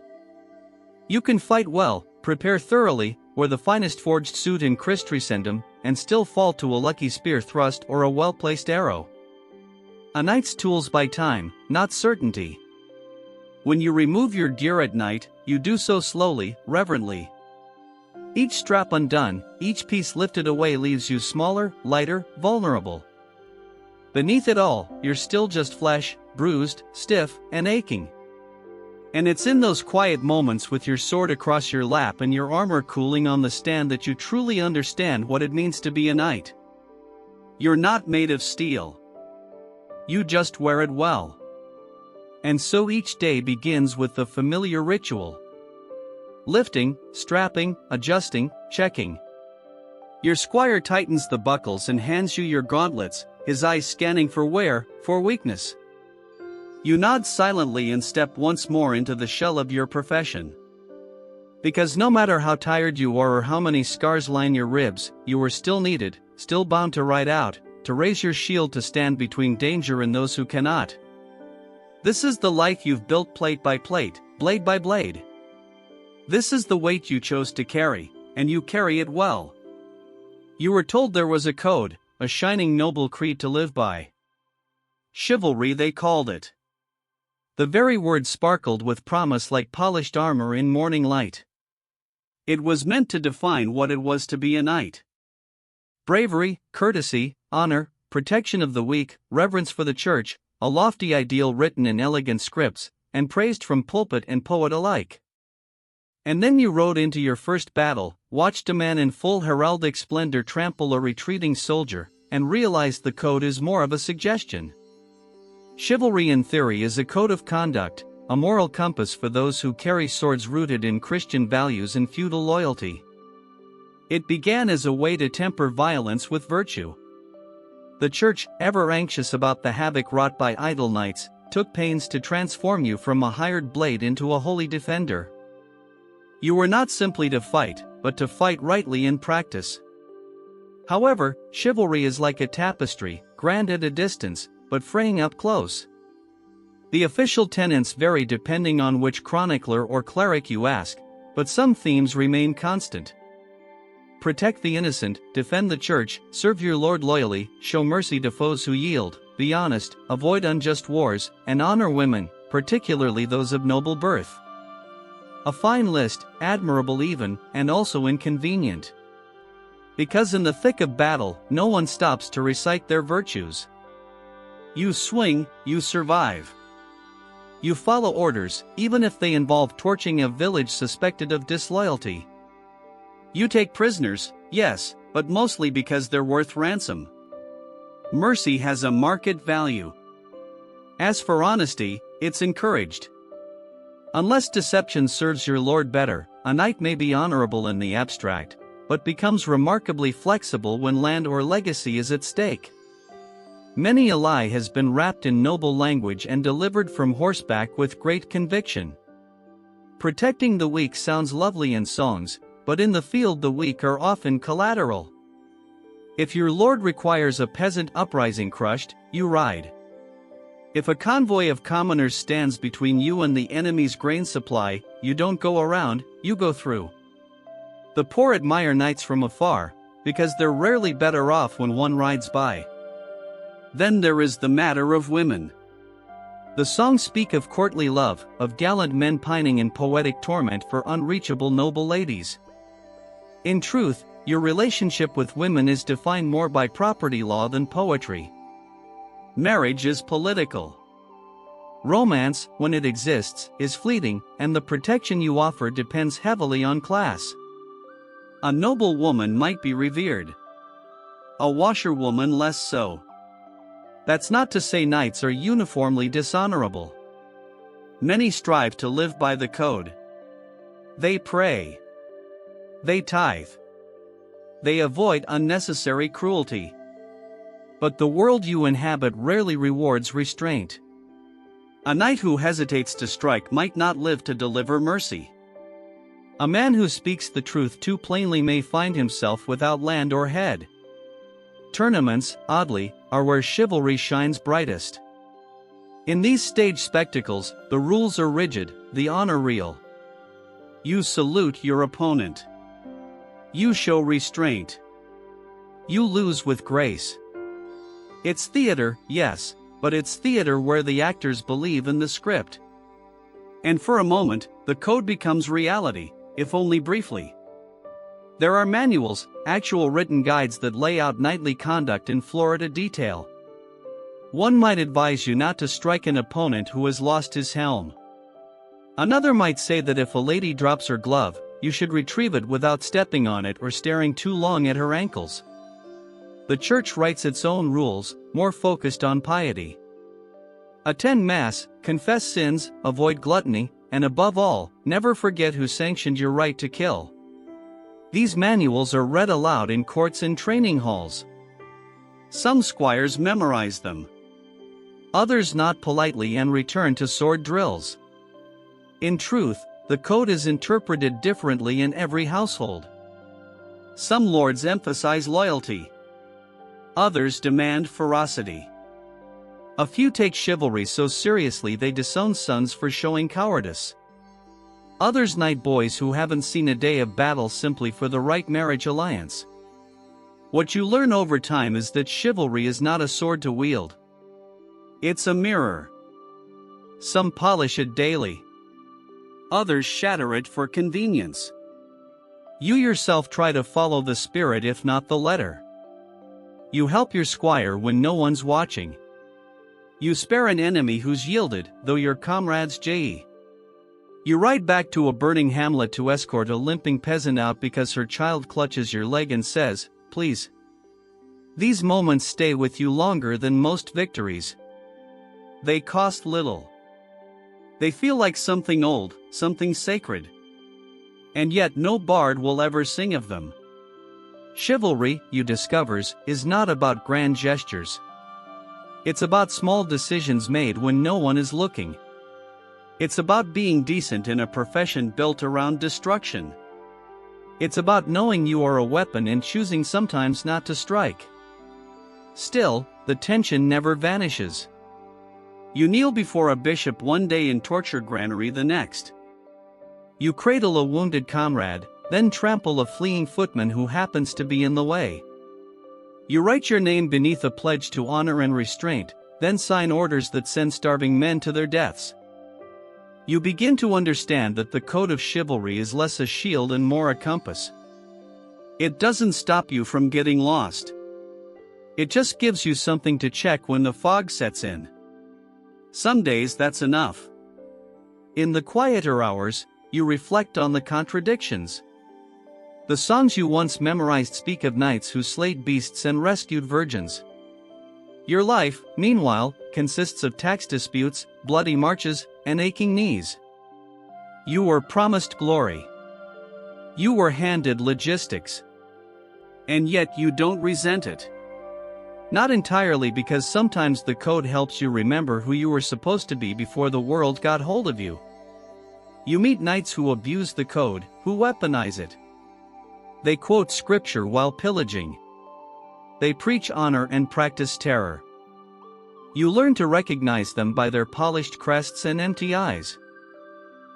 You can fight well, prepare thoroughly, wear the finest forged suit in Christendom, and still fall to a lucky spear thrust or a well-placed arrow. A knight's tools buy time, not certainty. When you remove your gear at night, you do so slowly, reverently. Each strap undone, each piece lifted away leaves you smaller, lighter, vulnerable. Beneath it all, you're still just flesh, bruised, stiff, and aching. And it's in those quiet moments with your sword across your lap and your armor cooling on the stand that you truly understand what it means to be a knight. You're not made of steel. You just wear it well. And so each day begins with the familiar ritual. Lifting, strapping, adjusting, checking. Your squire tightens the buckles and hands you your gauntlets, his eyes scanning for wear, for weakness. You nod silently and step once more into the shell of your profession. Because no matter how tired you are or how many scars line your ribs, you are still needed, still bound to ride out, to raise your shield to stand between danger and those who cannot. This is the life you've built plate by plate, blade by blade. This is the weight you chose to carry, and you carry it well. You were told there was a code, a shining noble creed to live by. Chivalry they called it. The very word sparkled with promise like polished armor in morning light. It was meant to define what it was to be a knight. Bravery, courtesy, honor, protection of the weak, reverence for the church, a lofty ideal written in elegant scripts, and praised from pulpit and poet alike. And then you rode into your first battle, watched a man in full heraldic splendor trample a retreating soldier, and realized the code is more of a suggestion. Chivalry in theory is a code of conduct, a moral compass for those who carry swords rooted in Christian values and feudal loyalty. It began as a way to temper violence with virtue. The church, ever anxious about the havoc wrought by idle knights, took pains to transform you from a hired blade into a holy defender. You were not simply to fight, but to fight rightly in practice. However, chivalry is like a tapestry, grand at a distance, but fraying up close. The official tenets vary depending on which chronicler or cleric you ask, but some themes remain constant. Protect the innocent, defend the church, serve your lord loyally, show mercy to foes who yield, be honest, avoid unjust wars, and honor women, particularly those of noble birth. A fine list, admirable even, and also inconvenient. Because in the thick of battle, no one stops to recite their virtues. You swing, you survive. You follow orders, even if they involve torching a village suspected of disloyalty. You take prisoners, yes, but mostly because they're worth ransom. Mercy has a market value. As for honesty, it's encouraged. Unless deception serves your lord better, a knight may be honorable in the abstract, but becomes remarkably flexible when land or legacy is at stake. Many a lie has been wrapped in noble language and delivered from horseback with great conviction. Protecting the weak sounds lovely in songs, but in the field the weak are often collateral. If your lord requires a peasant uprising crushed, you ride. If a convoy of commoners stands between you and the enemy's grain supply, you don't go around, you go through. The poor admire knights from afar, because they're rarely better off when one rides by. Then there is the matter of women. The songs speak of courtly love, of gallant men pining in poetic torment for unreachable noble ladies. In truth, your relationship with women is defined more by property law than poetry. Marriage is political. Romance, when it exists, is fleeting, and the protection you offer depends heavily on class. A noble woman might be revered. A washerwoman less so. That's not to say knights are uniformly dishonorable. Many strive to live by the code. They pray. They tithe. They avoid unnecessary cruelty. But the world you inhabit rarely rewards restraint. A knight who hesitates to strike might not live to deliver mercy. A man who speaks the truth too plainly may find himself without land or head. Tournaments, oddly, are where chivalry shines brightest. In these stage spectacles, the rules are rigid, the honor real. You salute your opponent. You show restraint. You lose with grace. It's theater, yes, but it's theater where the actors believe in the script. And for a moment, the code becomes reality, if only briefly. There are manuals, actual written guides that lay out knightly conduct in Florida detail. One might advise you not to strike an opponent who has lost his helm. Another might say that if a lady drops her glove, you should retrieve it without stepping on it or staring too long at her ankles. The church writes its own rules, more focused on piety. Attend Mass, confess sins, avoid gluttony, and above all, never forget who sanctioned your right to kill. These manuals are read aloud in courts and training halls. Some squires memorize them. Others nod politely and return to sword drills. In truth, the code is interpreted differently in every household. Some lords emphasize loyalty. Others demand ferocity. A few take chivalry so seriously they disown sons for showing cowardice. Others knight boys who haven't seen a day of battle simply for the right marriage alliance. What you learn over time is that chivalry is not a sword to wield. It's a mirror. Some polish it daily. Others shatter it for convenience. You yourself try to follow the spirit if not the letter. You help your squire when no one's watching. You spare an enemy who's yielded, though your comrade's jay. You ride back to a burning hamlet to escort a limping peasant out because her child clutches your leg and says, "Please." These moments stay with you longer than most victories. They cost little. They feel like something old, something sacred. And yet no bard will ever sing of them. Chivalry, you discovers, is not about grand gestures. It's about small decisions made when no one is looking. It's about being decent in a profession built around destruction. It's about knowing you are a weapon and choosing sometimes not to strike. Still, the tension never vanishes. You kneel before a bishop one day and torture granary the next. You cradle a wounded comrade, then trample a fleeing footman who happens to be in the way. You write your name beneath a pledge to honor and restraint, then sign orders that send starving men to their deaths. You begin to understand that the code of chivalry is less a shield and more a compass. It doesn't stop you from getting lost. It just gives you something to check when the fog sets in. Some days that's enough. In the quieter hours, you reflect on the contradictions. The songs you once memorized speak of knights who slayed beasts and rescued virgins. Your life, meanwhile, consists of tax disputes, bloody marches, and aching knees. You were promised glory. You were handed logistics. And yet you don't resent it. Not entirely, because sometimes the code helps you remember who you were supposed to be before the world got hold of you. You meet knights who abuse the code, who weaponize it. They quote scripture while pillaging. They preach honor and practice terror. You learn to recognize them by their polished crests and empty eyes.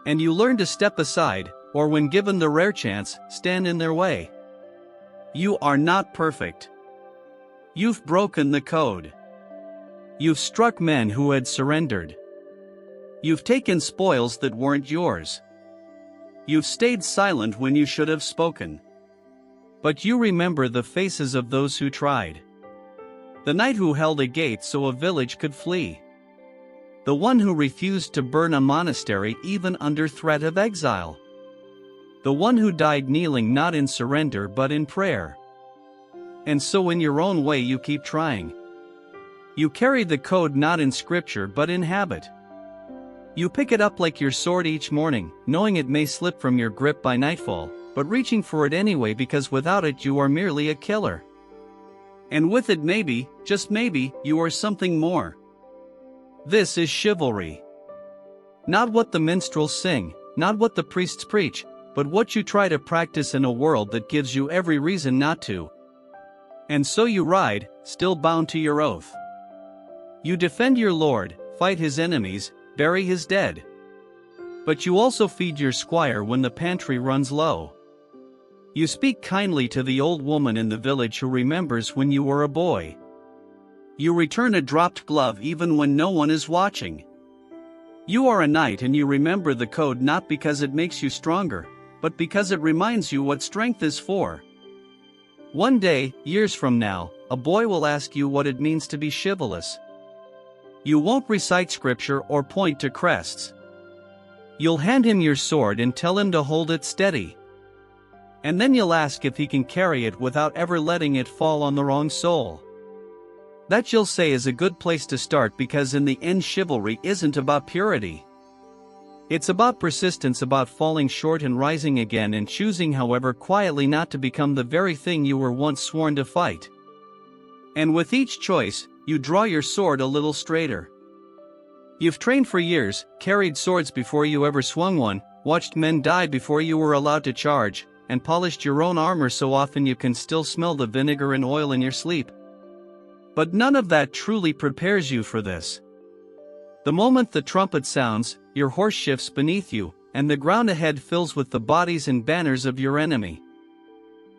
And you learn to step aside, or when given the rare chance, stand in their way. You are not perfect. You've broken the code. You've struck men who had surrendered. You've taken spoils that weren't yours. You've stayed silent when you should have spoken. But you remember the faces of those who tried. The knight who held a gate so a village could flee. The one who refused to burn a monastery even under threat of exile. The one who died kneeling not in surrender but in prayer. And so in your own way you keep trying. You carry the code not in scripture but in habit. You pick it up like your sword each morning, knowing it may slip from your grip by nightfall, but reaching for it anyway because without it you are merely a killer. And with it maybe, just maybe, you are something more. This is chivalry. Not what the minstrels sing, not what the priests preach, but what you try to practice in a world that gives you every reason not to. And so you ride, still bound to your oath. You defend your lord, fight his enemies, bury his dead. But you also feed your squire when the pantry runs low. You speak kindly to the old woman in the village who remembers when you were a boy. You return a dropped glove even when no one is watching. You are a knight and you remember the code not because it makes you stronger, but because it reminds you what strength is for. One day, years from now, a boy will ask you what it means to be chivalrous. You won't recite scripture or point to crests. You'll hand him your sword and tell him to hold it steady. And then you'll ask if he can carry it without ever letting it fall on the wrong soul. That, you'll say, is a good place to start, because in the end chivalry isn't about purity. It's about persistence, about falling short and rising again, and choosing, however quietly, not to become the very thing you were once sworn to fight. And with each choice, you draw your sword a little straighter. You've trained for years, carried swords before you ever swung one, watched men die before you were allowed to charge, and polished your own armor so often you can still smell the vinegar and oil in your sleep. But none of that truly prepares you for this. The moment the trumpet sounds, your horse shifts beneath you, and the ground ahead fills with the bodies and banners of your enemy.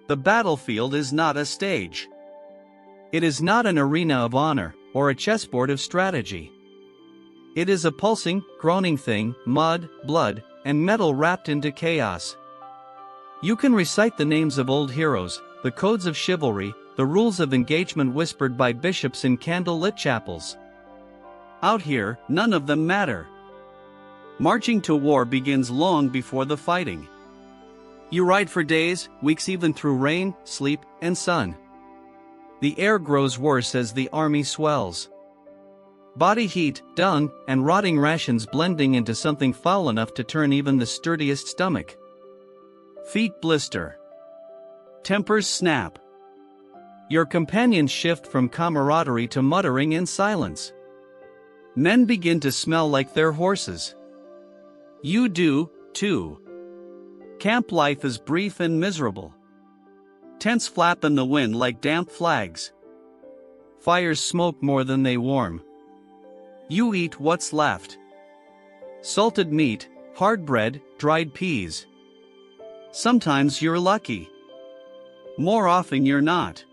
The battlefield is not a stage. It is not an arena of honor, or a chessboard of strategy. It is a pulsing, groaning thing, mud, blood, and metal wrapped into chaos. You can recite the names of old heroes, the codes of chivalry, the rules of engagement whispered by bishops in candle-lit chapels. Out here, none of them matter. Marching to war begins long before the fighting. You ride for days, weeks, even through rain, sleep, and sun. The air grows worse as the army swells. Body heat, dung, and rotting rations blending into something foul enough to turn even the sturdiest stomach. Feet blister. Tempers snap. Your companions shift from camaraderie to muttering in silence. Men begin to smell like their horses. You do, too. Camp life is brief and miserable. Tents flap in the wind like damp flags. Fires smoke more than they warm. You eat what's left. Salted meat, hard bread, dried peas. Sometimes you're lucky. More often you're not.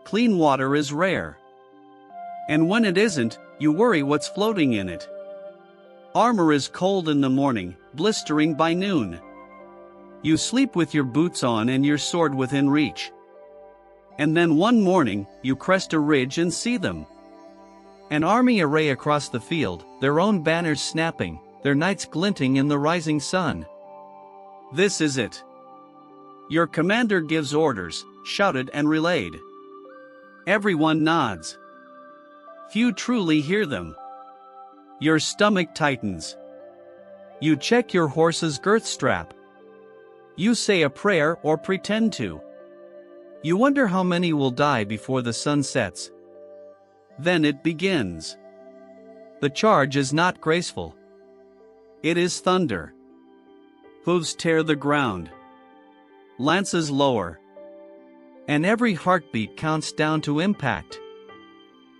Clean water is rare. And when it isn't, you worry what's floating in it. Armor is cold in the morning, blistering by noon. You sleep with your boots on and your sword within reach. And then one morning, you crest a ridge and see them. An army array across the field, their own banners snapping, their knights glinting in the rising sun. This is it. Your commander gives orders, shouted and relayed. Everyone nods. Few truly hear them. Your stomach tightens. You check your horse's girth strap. You say a prayer or pretend to. You wonder how many will die before the sun sets. Then it begins. The charge is not graceful. It is thunder. Hooves tear the ground. Lances lower. And every heartbeat counts down to impact.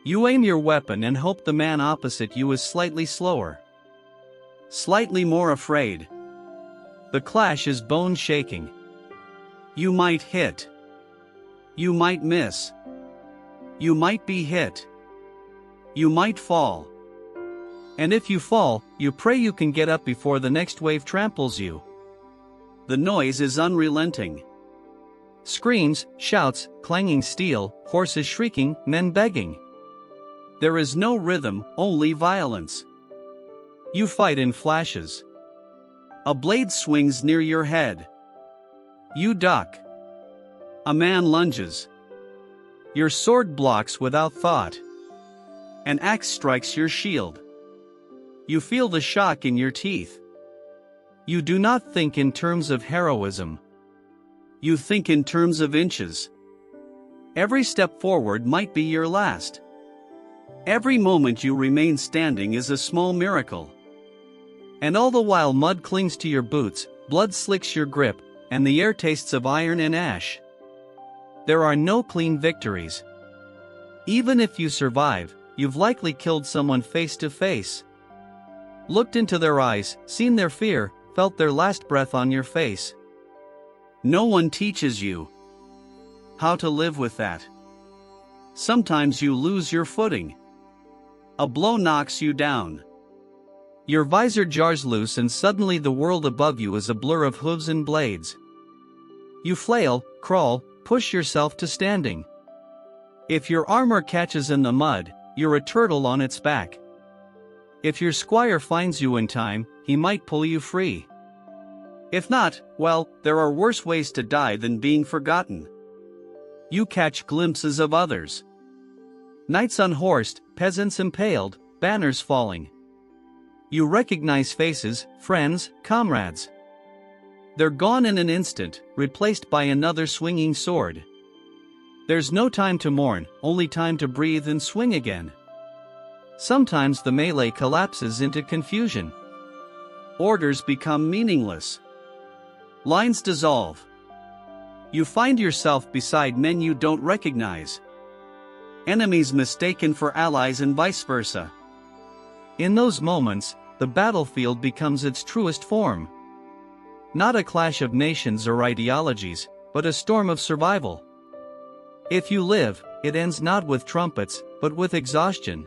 You aim your weapon and hope the man opposite you is slightly slower. Slightly more afraid. The clash is bone-shaking. You might hit. You might miss. You might be hit. You might fall. And if you fall, you pray you can get up before the next wave tramples you. The noise is unrelenting. Screams, shouts, clanging steel, horses shrieking, men begging. There is no rhythm, only violence. You fight in flashes. A blade swings near your head. You duck. A man lunges. Your sword blocks without thought. An axe strikes your shield. You feel the shock in your teeth. You do not think in terms of heroism. You think in terms of inches. Every step forward might be your last. Every moment you remain standing is a small miracle. And all the while mud clings to your boots, blood slicks your grip, and the air tastes of iron and ash. There are no clean victories. Even if you survive, you've likely killed someone face to face. Looked into their eyes, seen their fear, felt their last breath on your face. No one teaches you how to live with that. Sometimes you lose your footing. A blow knocks you down. Your visor jars loose and suddenly the world above you is a blur of hooves and blades. You flail, crawl, push yourself to standing. If your armor catches in the mud, you're a turtle on its back. If your squire finds you in time, he might pull you free. If not, well, there are worse ways to die than being forgotten. You catch glimpses of others. Knights unhorsed, peasants impaled, banners falling. You recognize faces, friends, comrades. They're gone in an instant, replaced by another swinging sword. There's no time to mourn, only time to breathe and swing again. Sometimes the melee collapses into confusion. Orders become meaningless. Lines dissolve. You find yourself beside men you don't recognize. Enemies mistaken for allies and vice versa. In those moments, the battlefield becomes its truest form. Not a clash of nations or ideologies, but a storm of survival. If you live, it ends not with trumpets, but with exhaustion.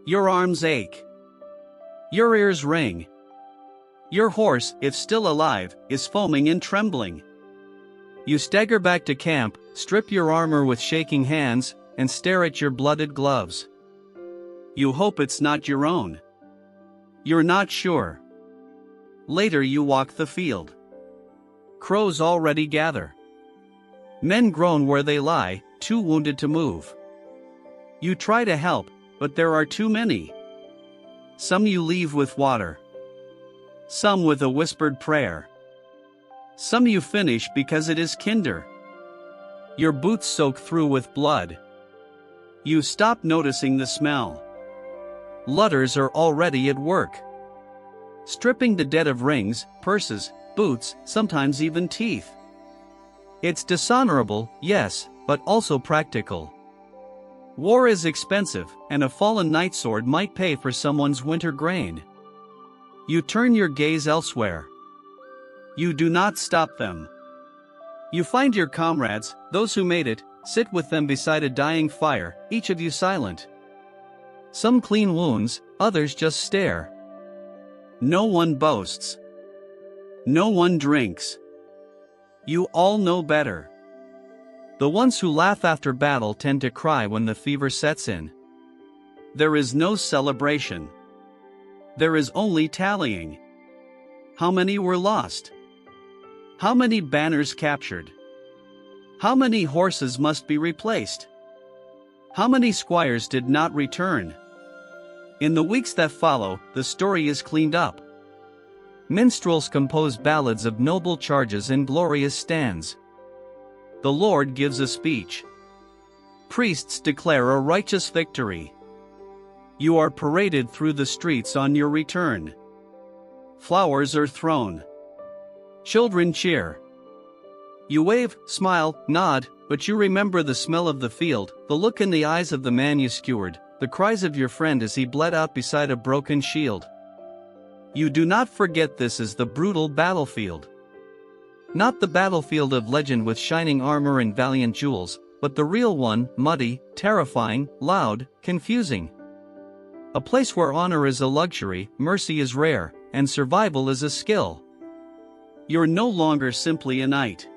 Your arms ache. Your ears ring. Your horse, if still alive, is foaming and trembling. You stagger back to camp, strip your armor with shaking hands, and stare at your blooded gloves. You hope it's not your own. You're not sure. Later you walk the field. Crows already gather. Men groan where they lie, too wounded to move. You try to help, but there are too many. Some you leave with water. Some with a whispered prayer. Some you finish because it is kinder. Your boots soak through with blood. You stop noticing the smell. Lutters are already at work. Stripping the dead of rings, purses, boots, sometimes even teeth. It's dishonorable, yes, but also practical. War is expensive, and a fallen knight sword might pay for someone's winter grain. You turn your gaze elsewhere. You do not stop them. You find your comrades, those who made it, sit with them beside a dying fire, each of you silent. Some clean wounds, others just stare. No one boasts. No one drinks. You all know better. The ones who laugh after battle tend to cry when the fever sets in. There is no celebration. There is only tallying. How many were lost? How many banners captured? How many horses must be replaced? How many squires did not return? In the weeks that follow, the story is cleaned up. Minstrels compose ballads of noble charges and glorious stands. The Lord gives a speech. Priests declare a righteous victory. You are paraded through the streets on your return. Flowers are thrown. Children cheer. You wave, smile, nod, but you remember the smell of the field, the look in the eyes of the man you skewered, the cries of your friend as he bled out beside a broken shield. You do not forget this is the brutal battlefield. Not the battlefield of legend with shining armor and valiant jewels, but the real one, muddy, terrifying, loud, confusing. A place where honor is a luxury, mercy is rare, and survival is a skill. You're no longer simply a knight.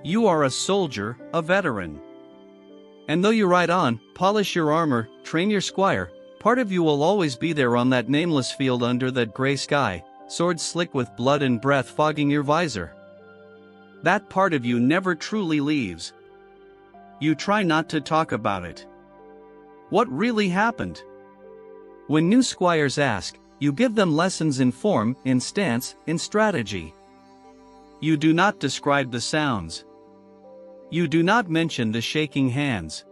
You are a soldier, a veteran. And though you ride on, polish your armor, train your squire, part of you will always be there on that nameless field under that gray sky, sword slick with blood and breath fogging your visor. That part of you never truly leaves. You try not to talk about it. What really happened? When new squires ask, you give them lessons in form, in stance, in strategy. You do not describe the sounds. You do not mention the shaking hands.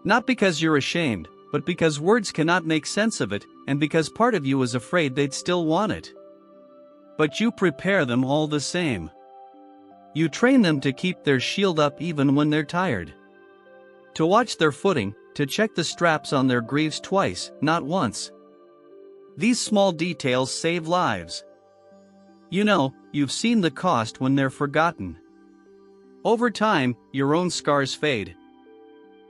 Not because you're ashamed, but because words cannot make sense of it, and because part of you is afraid they'd still want it. But you prepare them all the same. You train them to keep their shield up even when they're tired. To watch their footing, to check the straps on their greaves twice, not once. These small details save lives. You know, you've seen the cost when they're forgotten. Over time, your own scars fade.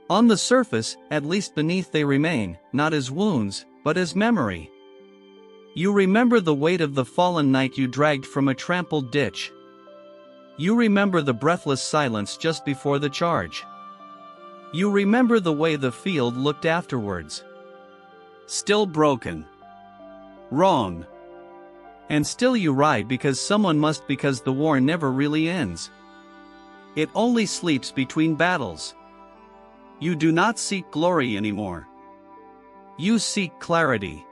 On the surface, at least beneath they remain, not as wounds, but as memory. You remember the weight of the fallen knight you dragged from a trampled ditch. You remember the breathless silence just before the charge. You remember the way the field looked afterwards. Still broken. Wrong. And still you ride because someone must, because the war never really ends. It only sleeps between battles. You do not seek glory anymore. You seek clarity.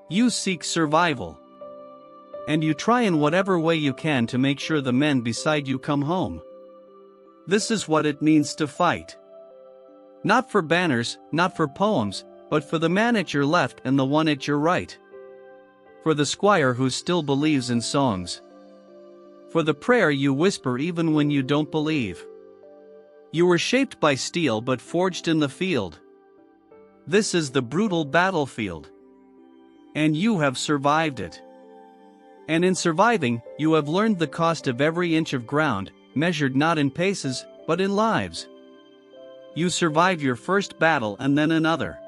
You seek survival. And you try in whatever way you can to make sure the men beside you come home. This is what it means to fight. Not for banners, not for poems, but for the man at your left and the one at your right. For the squire who still believes in songs. For the prayer you whisper even when you don't believe. You were shaped by steel but forged in the field. This is the brutal battlefield. And you have survived it. And in surviving, you have learned the cost of every inch of ground, measured not in paces, but in lives. You survive your first battle and then another.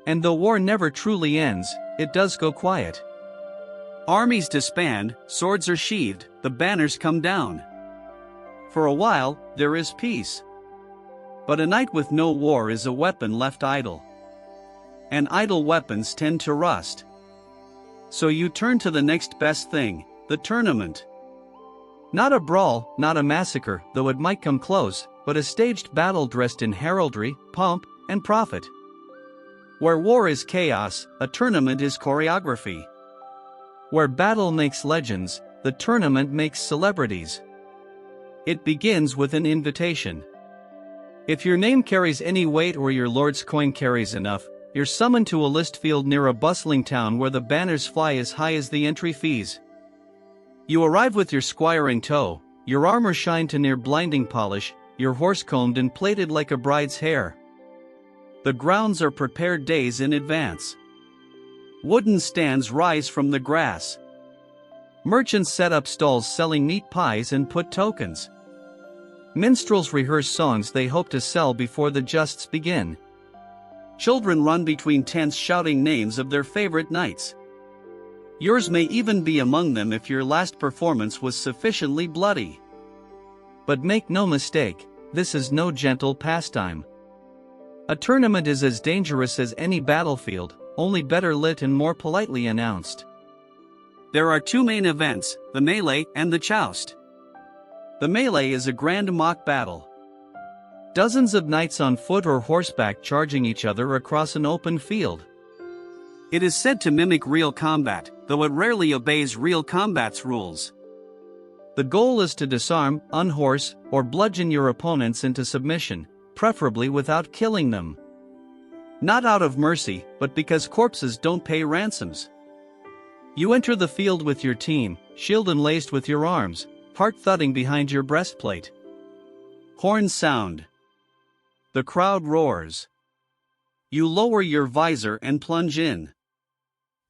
And though war never truly ends, it does go quiet. Armies disband, swords are sheathed, the banners come down. For a while, there is peace. But a night with no war is a weapon left idle. And idle weapons tend to rust. So you turn to the next best thing, the tournament. Not a brawl, not a massacre, though it might come close, but a staged battle dressed in heraldry, pomp, and profit. Where war is chaos, a tournament is choreography. Where battle makes legends, the tournament makes celebrities. It begins with an invitation. If your name carries any weight or your lord's coin carries enough, you're summoned to a list field near a bustling town where the banners fly as high as the entry fees. You arrive with your squire in tow, your armor shined to near blinding polish, your horse combed and plaited like a bride's hair. The grounds are prepared days in advance. Wooden stands rise from the grass. Merchants set up stalls selling meat pies and put tokens. Minstrels rehearse songs they hope to sell before the justs begin. Children run between tents shouting names of their favorite knights. Yours may even be among them if your last performance was sufficiently bloody. But make no mistake, this is no gentle pastime. A tournament is as dangerous as any battlefield, only better lit and more politely announced. There are two main events, the melee and the joust. The melee is a grand mock battle. Dozens of knights on foot or horseback charging each other across an open field. It is said to mimic real combat, though it rarely obeys real combat's rules. The goal is to disarm, unhorse, or bludgeon your opponents into submission, preferably without killing them. Not out of mercy, but because corpses don't pay ransoms. You enter the field with your team, shield enlaced with your arms, heart thudding behind your breastplate. Horns sound. The crowd roars. You lower your visor and plunge in.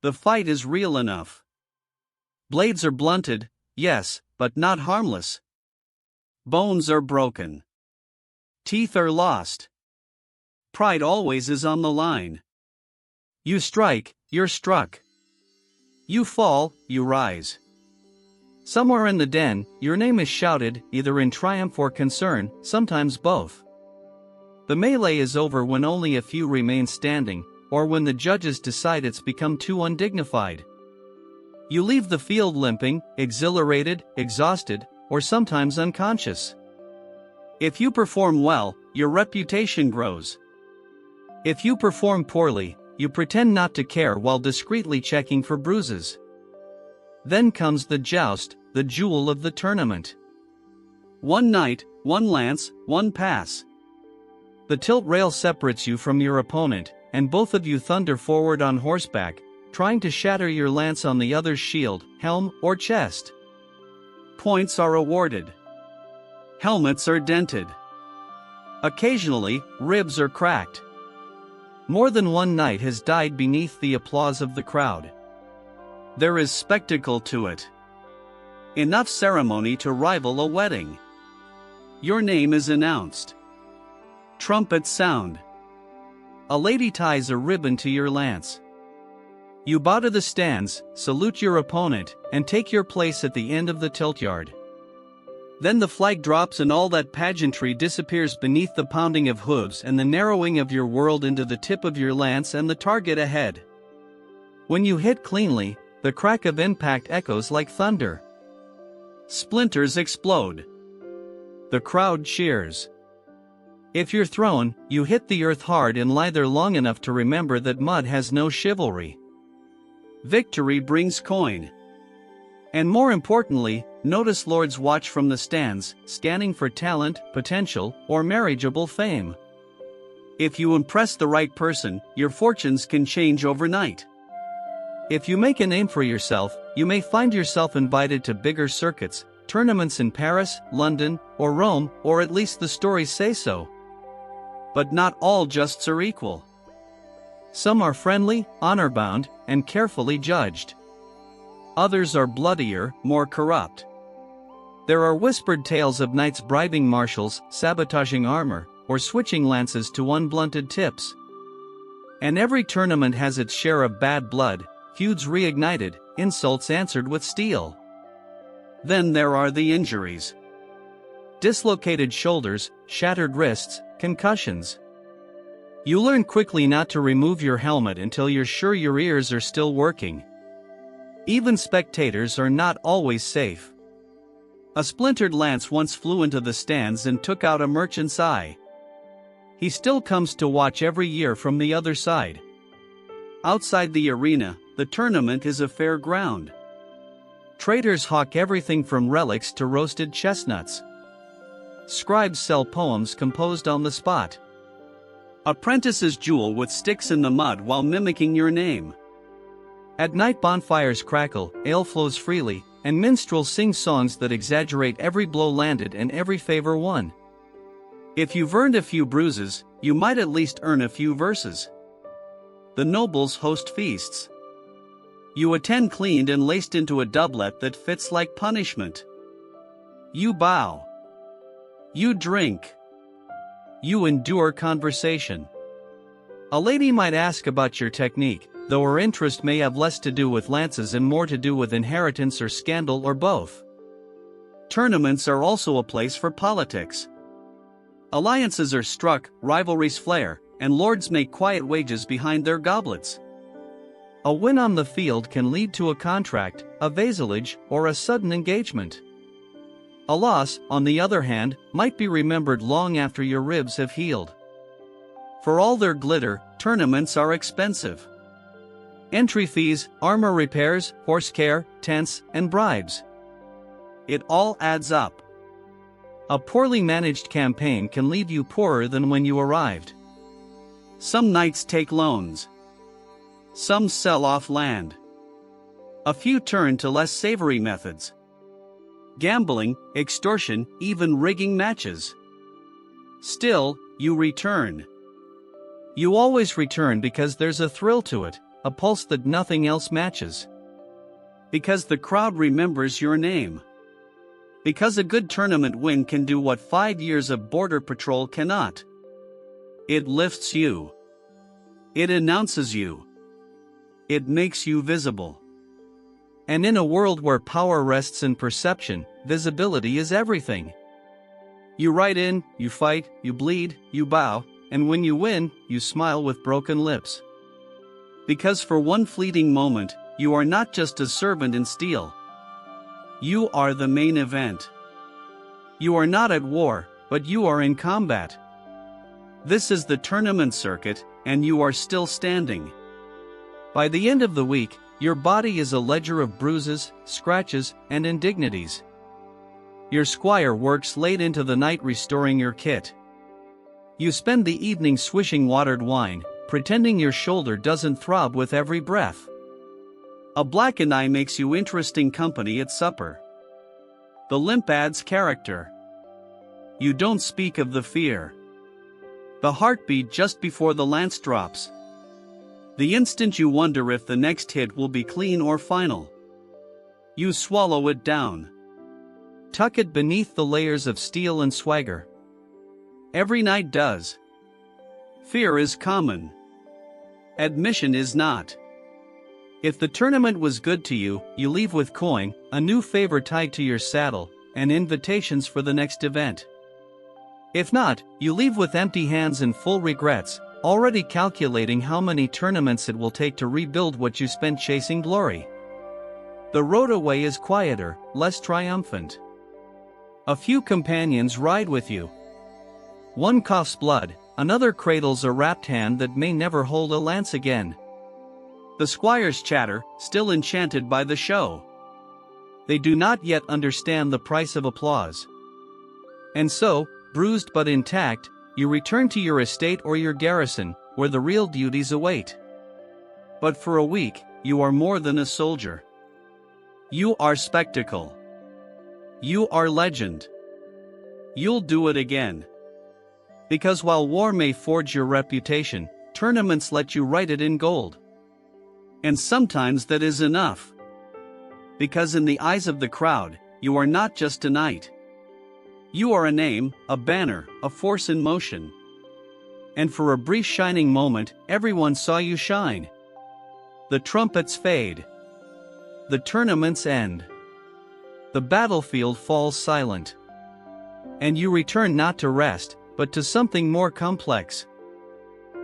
The fight is real enough. Blades are blunted, yes, but not harmless. Bones are broken. Teeth are lost. Pride always is on the line. You strike, you're struck. You fall, you rise. Somewhere in the den, your name is shouted, either in triumph or concern, sometimes both. The melee is over when only a few remain standing, or when the judges decide it's become too undignified. You leave the field limping, exhilarated, exhausted, or sometimes unconscious. If you perform well, your reputation grows. If you perform poorly, you pretend not to care while discreetly checking for bruises. Then comes the joust, the jewel of the tournament. One knight, one lance, one pass. The tilt rail separates you from your opponent, and both of you thunder forward on horseback, trying to shatter your lance on the other's shield, helm, or chest. Points are awarded. Helmets are dented. Occasionally, ribs are cracked. More than one knight has died beneath the applause of the crowd. There is spectacle to it. Enough ceremony to rival a wedding. Your name is announced. Trumpets sound. A lady ties a ribbon to your lance. You bow to the stands, salute your opponent, and take your place at the end of the tilt yard. Then the flag drops and all that pageantry disappears beneath the pounding of hooves and the narrowing of your world into the tip of your lance and the target ahead. When you hit cleanly, the crack of impact echoes like thunder. Splinters explode. The crowd cheers. If you're thrown, you hit the earth hard and lie there long enough to remember that mud has no chivalry. Victory brings coin. And more importantly, notice lords watch from the stands, scanning for talent, potential, or marriageable fame. If you impress the right person, your fortunes can change overnight. If you make a name for yourself, you may find yourself invited to bigger circuits, tournaments in Paris, London, or Rome, or at least the stories say so. But not all justs are equal. Some are friendly, honor-bound, and carefully judged. Others are bloodier, more corrupt. There are whispered tales of knights bribing marshals, sabotaging armor, or switching lances to unblunted tips. And every tournament has its share of bad blood, feuds reignited, insults answered with steel. Then there are the injuries. Dislocated shoulders, shattered wrists, concussions. You learn quickly not to remove your helmet until you're sure your ears are still working. Even spectators are not always safe. A splintered lance once flew into the stands and took out a merchant's eye. He still comes to watch every year from the other side. Outside the arena, the tournament is a fair ground. Traders hawk everything from relics to roasted chestnuts. Scribes sell poems composed on the spot. Apprentices jewel with sticks in the mud while mimicking your name. At night bonfires crackle, ale flows freely, and minstrels sing songs that exaggerate every blow landed and every favor won. If you've earned a few bruises, you might at least earn a few verses. The nobles host feasts. You attend cleaned and laced into a doublet that fits like punishment. You bow. You drink. You endure conversation. A lady might ask about your technique, though her interest may have less to do with lances and more to do with inheritance or scandal or both. Tournaments are also a place for politics. Alliances are struck, rivalries flare, and lords make quiet wages behind their goblets. A win on the field can lead to a contract, a vassalage, or a sudden engagement. A loss, on the other hand, might be remembered long after your ribs have healed. For all their glitter, tournaments are expensive. Entry fees, armor repairs, horse care, tents, and bribes. It all adds up. A poorly managed campaign can leave you poorer than when you arrived. Some knights take loans. Some sell off land. A few turn to less savory methods. Gambling, extortion, even rigging matches. Still, you return. You always return because there's a thrill to it, a pulse that nothing else matches. Because the crowd remembers your name. Because a good tournament win can do what 5 years of border patrol cannot. It lifts you. It announces you. It makes you visible. And in a world where power rests in perception, visibility is everything. You write in, you fight, you bleed, you bow, and when you win, you smile with broken lips. Because for one fleeting moment, you are not just a servant in steel. You are the main event. You are not at war, but you are in combat. This is the tournament circuit, and you are still standing. By the end of the week, your body is a ledger of bruises, scratches, and indignities. Your squire works late into the night restoring your kit. You spend the evening swishing watered wine, pretending your shoulder doesn't throb with every breath. A blackened eye makes you interesting company at supper. The limp adds character. You don't speak of the fear. The heartbeat just before the lance drops. The instant you wonder if the next hit will be clean or final. You swallow it down. Tuck it beneath the layers of steel and swagger. Every night does. Fear is common. Admission is not. If the tournament was good to you, you leave with coin, a new favor tied to your saddle, and invitations for the next event. If not, you leave with empty hands and full regrets, already calculating how many tournaments it will take to rebuild what you spent chasing glory. The road away is quieter, less triumphant. A few companions ride with you. One coughs blood, another cradles a wrapped hand that may never hold a lance again. The squires chatter, still enchanted by the show. They do not yet understand the price of applause. And so, bruised but intact, you return to your estate or your garrison, where the real duties await. But for a week, you are more than a soldier. You are spectacle. You are legend. You'll do it again. Because while war may forge your reputation, tournaments let you write it in gold. And sometimes that is enough. Because in the eyes of the crowd, you are not just a knight. You are a name, a banner, a force in motion. And for a brief shining moment, everyone saw you shine. The trumpets fade. The tournaments end. The battlefield falls silent. And you return not to rest, but to something more complex.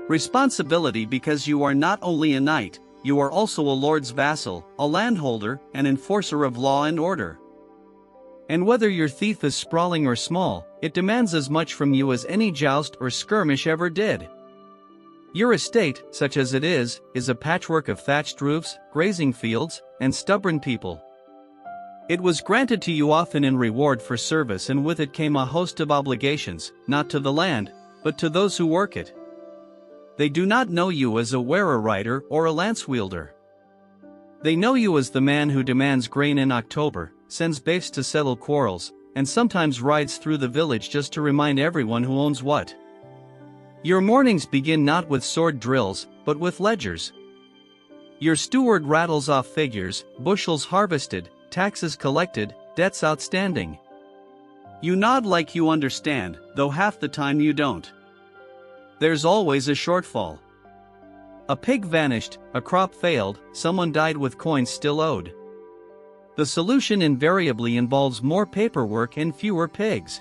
Responsibility, because you are not only a knight, you are also a lord's vassal, a landholder, an enforcer of law and order. And whether your thief is sprawling or small, it demands as much from you as any joust or skirmish ever did. Your estate, such as it is a patchwork of thatched roofs, grazing fields, and stubborn people. It was granted to you often in reward for service, and with it came a host of obligations, not to the land, but to those who work it. They do not know you as a wearer rider or a lance wielder. They know you as the man who demands grain in October, sends baits to settle quarrels, and sometimes rides through the village just to remind everyone who owns what. Your mornings begin not with sword drills, but with ledgers. Your steward rattles off figures, bushels harvested, taxes collected, debts outstanding. You nod like you understand, though half the time you don't. There's always a shortfall. A pig vanished, a crop failed, someone died with coins still owed. The solution invariably involves more paperwork and fewer pigs.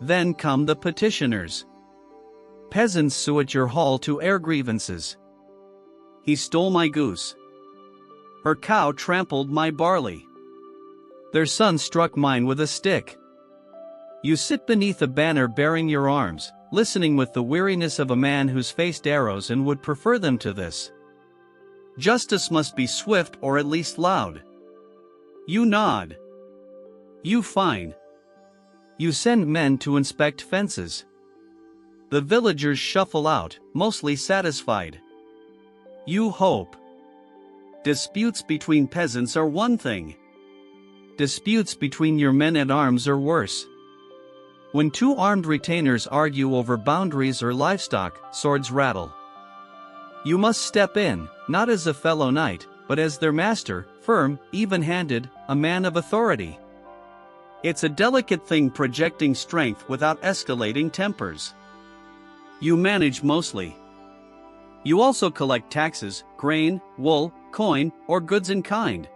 Then come the petitioners. Peasants sue at your hall to air grievances. He stole my goose. Her cow trampled my barley. Their son struck mine with a stick. You sit beneath a banner bearing your arms, listening with the weariness of a man who's faced arrows and would prefer them to this. Justice must be swift or at least loud. You nod. You fine. You send men to inspect fences. The villagers shuffle out, mostly satisfied. You hope. Disputes between peasants are one thing. Disputes between your men at arms are worse. When two armed retainers argue over boundaries or livestock, swords rattle. You must step in, not as a fellow knight, but as their master, firm, even-handed, a man of authority. It's a delicate thing, projecting strength without escalating tempers. You manage mostly. You also collect taxes, grain, wool, coin, or goods in kind.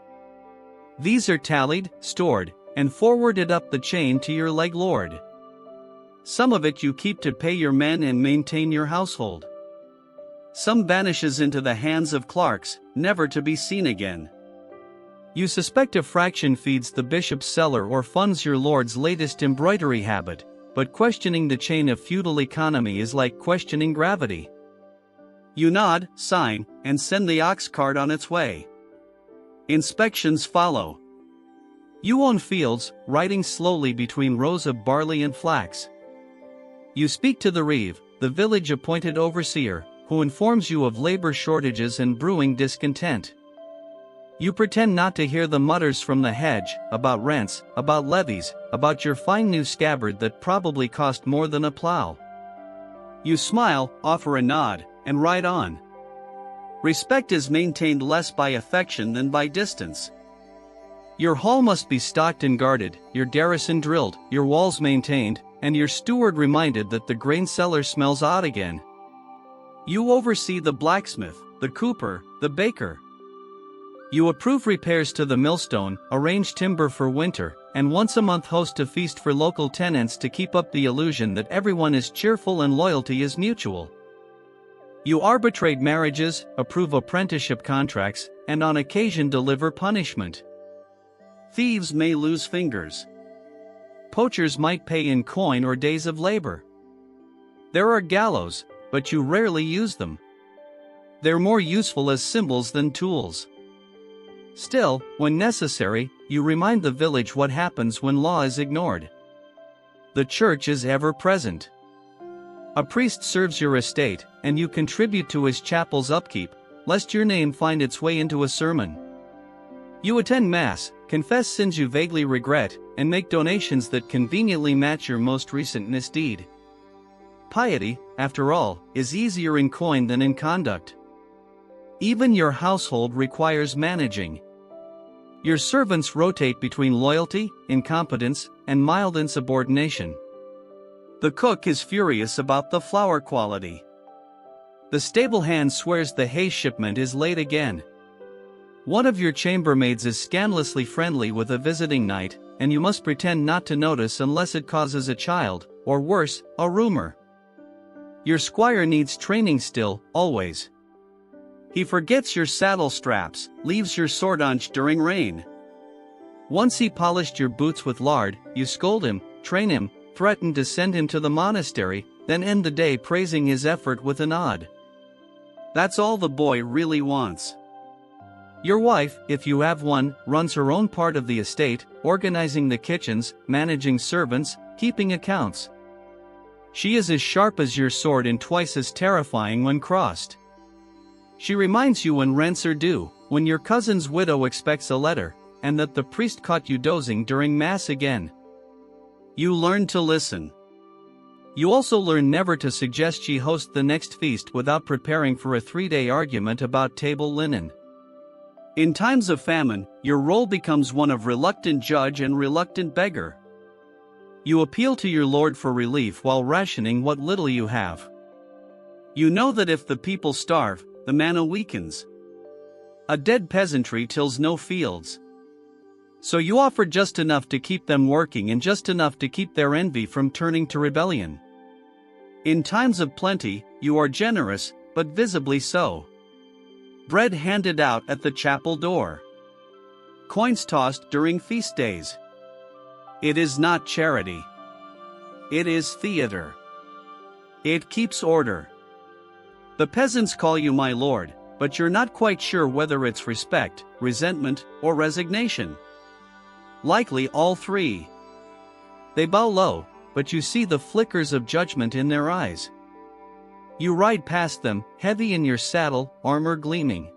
These are tallied, stored, and forwarded up the chain to your leg lord. Some of it you keep to pay your men and maintain your household. Some vanishes into the hands of clerks, never to be seen again. You suspect a fraction feeds the bishop's cellar or funds your lord's latest embroidery habit, but questioning the chain of feudal economy is like questioning gravity. You nod, sign, and send the ox cart on its way. Inspections follow. You own fields, riding slowly between rows of barley and flax. You speak to the reeve, the village-appointed overseer, who informs you of labor shortages and brewing discontent. You pretend not to hear the mutters from the hedge, about rents, about levies, about your fine new scabbard that probably cost more than a plow. You smile, offer a nod, and ride on. Respect is maintained less by affection than by distance. Your hall must be stocked and guarded, your garrison drilled, your walls maintained, and your steward reminded that the grain cellar smells odd again. You oversee the blacksmith, the cooper, the baker. You approve repairs to the millstone, arrange timber for winter, and once a month host a feast for local tenants to keep up the illusion that everyone is cheerful and loyalty is mutual. You arbitrate marriages, approve apprenticeship contracts, and on occasion deliver punishment. Thieves may lose fingers. Poachers might pay in coin or days of labor. There are gallows, but you rarely use them. They're more useful as symbols than tools. Still, when necessary, you remind the village what happens when law is ignored. The church is ever present. A priest serves your estate, and you contribute to his chapel's upkeep, lest your name find its way into a sermon. You attend Mass, confess sins you vaguely regret, and make donations that conveniently match your most recent misdeed. Piety, after all, is easier in coin than in conduct. Even your household requires managing. Your servants rotate between loyalty, incompetence, and mild insubordination. The cook is furious about the flour quality. The stable hand swears the hay shipment is late again. One of your chambermaids is scandalously friendly with a visiting knight, and you must pretend not to notice unless it causes a child, or worse, a rumor. Your squire needs training still, always. He forgets your saddle straps, leaves your swordunch during rain. Once he polished your boots with lard, you scold him, train him, threaten to send him to the monastery, then end the day praising his effort with a nod. That's all the boy really wants. Your wife, if you have one, runs her own part of the estate, organizing the kitchens, managing servants, keeping accounts. She is as sharp as your sword and twice as terrifying when crossed. She reminds you when rents are due, when your cousin's widow expects a letter, and that the priest caught you dozing during Mass again. You learn to listen. You also learn never to suggest she host the next feast without preparing for a 3-day argument about table linen. In times of famine, your role becomes one of reluctant judge and reluctant beggar. You appeal to your lord for relief while rationing what little you have. You know that if the people starve, the manna weakens. A dead peasantry tills no fields. So you offer just enough to keep them working and just enough to keep their envy from turning to rebellion. In times of plenty, you are generous, but visibly so. Bread handed out at the chapel door. Coins tossed during feast days. It is not charity. It is theater. It keeps order. The peasants call you my lord, but you're not quite sure whether it's respect, resentment, or resignation. Likely all three. They bow low, but you see the flickers of judgment in their eyes. You ride past them, heavy in your saddle, armor gleaming.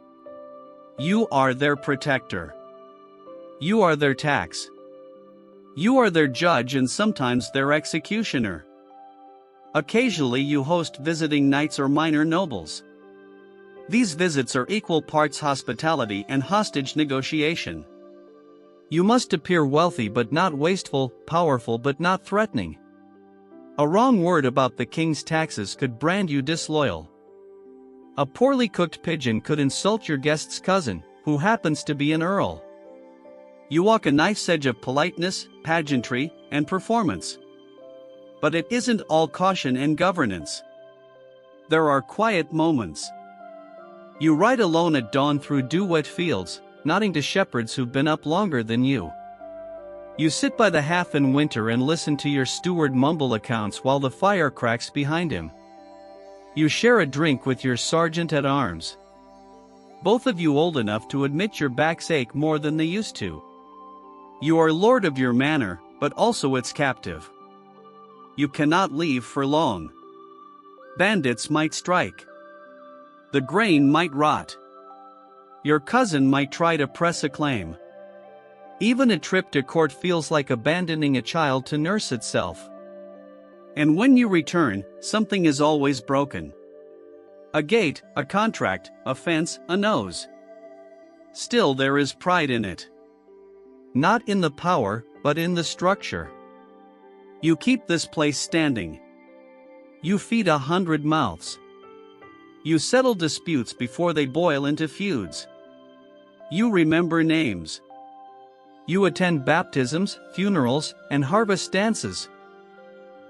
You are their protector. You are their tax. You are their judge and sometimes their executioner. Occasionally you host visiting knights or minor nobles. These visits are equal parts hospitality and hostage negotiation. You must appear wealthy but not wasteful, powerful but not threatening. A wrong word about the king's taxes could brand you disloyal. A poorly cooked pigeon could insult your guest's cousin, who happens to be an earl. You walk a knife's edge of politeness, pageantry, and performance. But it isn't all caution and governance. There are quiet moments. You ride alone at dawn through dew-wet fields, nodding to shepherds who've been up longer than you. You sit by the hearth in winter and listen to your steward mumble accounts while the fire cracks behind him. You share a drink with your sergeant at arms. Both of you old enough to admit your backs ache more than they used to. You are lord of your manor, but also its captive. You cannot leave for long. Bandits might strike. The grain might rot. Your cousin might try to press a claim. Even a trip to court feels like abandoning a child to nurse itself. And when you return, something is always broken. A gate, a contract, a fence, a nose. Still there is pride in it. Not in the power, but in the structure. You keep this place standing. You feed 100 mouths. You settle disputes before they boil into feuds. You remember names. You attend baptisms, funerals, and harvest dances.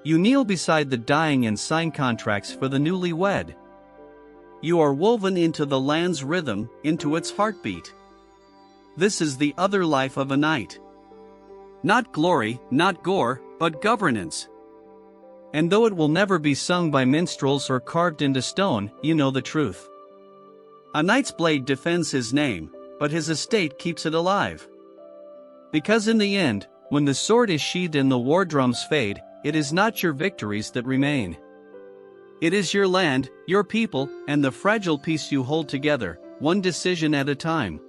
You kneel beside the dying and sign contracts for the newlywed. You are woven into the land's rhythm, into its heartbeat. This is the other life of a knight. Not glory, not gore, but governance. And though it will never be sung by minstrels or carved into stone, you know the truth. A knight's blade defends his name, but his estate keeps it alive. Because in the end, when the sword is sheathed and the war drums fade, it is not your victories that remain. It is your land, your people, and the fragile peace you hold together, one decision at a time.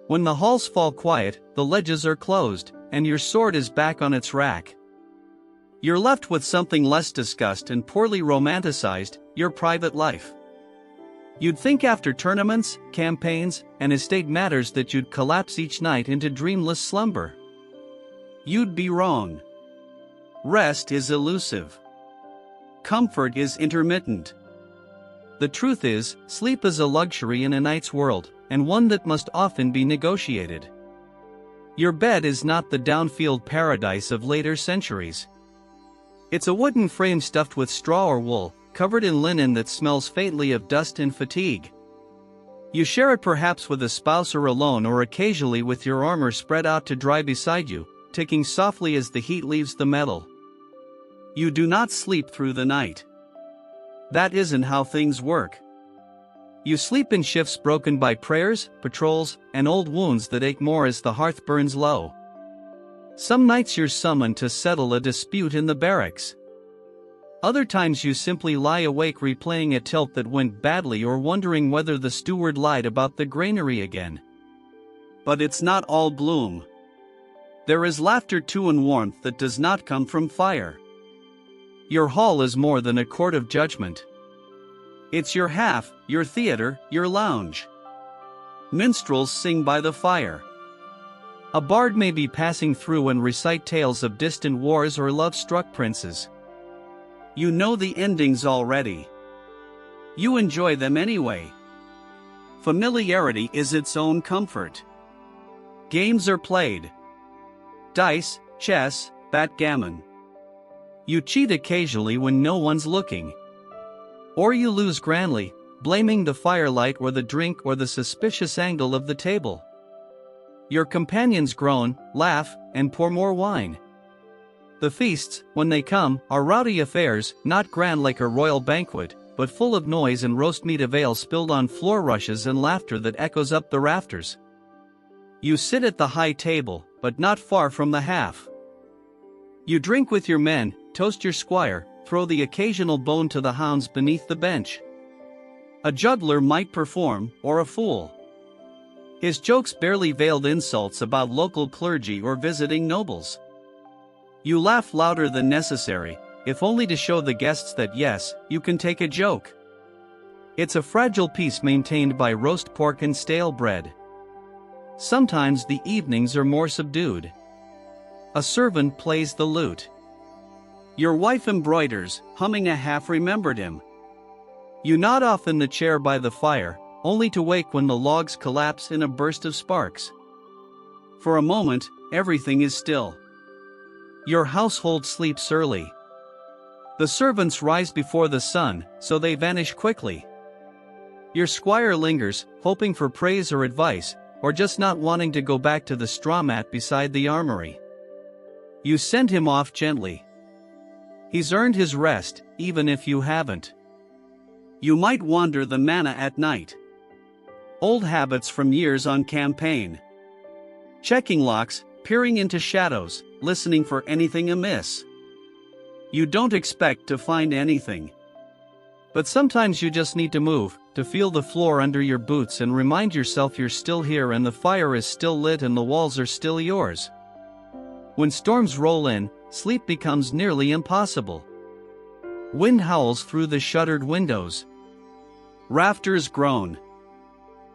When the halls fall quiet, the ledges are closed, and your sword is back on its rack. You're left with something less discussed and poorly romanticized, your private life. You'd think after tournaments, campaigns, and estate matters that you'd collapse each night into dreamless slumber. You'd be wrong. Rest is elusive. Comfort is intermittent. The truth is, sleep is a luxury in a knight's world, and one that must often be negotiated. Your bed is not the downfield paradise of later centuries. It's a wooden frame stuffed with straw or wool, covered in linen that smells faintly of dust and fatigue. You share it perhaps with a spouse or alone, or occasionally with your armor spread out to dry beside you, ticking softly as the heat leaves the metal. You do not sleep through the night. That isn't how things work. You sleep in shifts broken by prayers, patrols, and old wounds that ache more as the hearth burns low. Some nights you're summoned to settle a dispute in the barracks. Other times you simply lie awake replaying a tilt that went badly or wondering whether the steward lied about the granary again. But it's not all gloom. There is laughter too and warmth that does not come from fire. Your hall is more than a court of judgment. It's your half, your theater, your lounge. Minstrels sing by the fire. A bard may be passing through and recite tales of distant wars or love-struck princes. You know the endings already. You enjoy them anyway. Familiarity is its own comfort. Games are played. Dice, chess, backgammon. You cheat occasionally when no one's looking. Or you lose grandly, blaming the firelight or the drink or the suspicious angle of the table. Your companions groan, laugh, and pour more wine. The feasts, when they come, are rowdy affairs, not grand like a royal banquet, but full of noise and roast meat of ale spilled on floor rushes and laughter that echoes up the rafters. You sit at the high table, but not far from the half. You drink with your men, toast your squire, throw the occasional bone to the hounds beneath the bench. A juggler might perform, or a fool. His jokes barely veiled insults about local clergy or visiting nobles. You laugh louder than necessary, if only to show the guests that yes, you can take a joke. It's a fragile peace maintained by roast pork and stale bread. Sometimes the evenings are more subdued. A servant plays the lute. Your wife embroiders, humming a half-remembered hymn. You nod off in the chair by the fire, only to wake when the logs collapse in a burst of sparks. For a moment, everything is still. Your household sleeps early. The servants rise before the sun, so they vanish quickly. Your squire lingers, hoping for praise or advice, or just not wanting to go back to the straw mat beside the armory. You send him off gently. He's earned his rest, even if you haven't. You might wander the manor at night. Old habits from years on campaign. Checking locks, peering into shadows, listening for anything amiss. You don't expect to find anything. But sometimes you just need to move, to feel the floor under your boots and remind yourself you're still here and the fire is still lit and the walls are still yours. When storms roll in, sleep becomes nearly impossible. Wind howls through the shuttered windows. Rafters groan.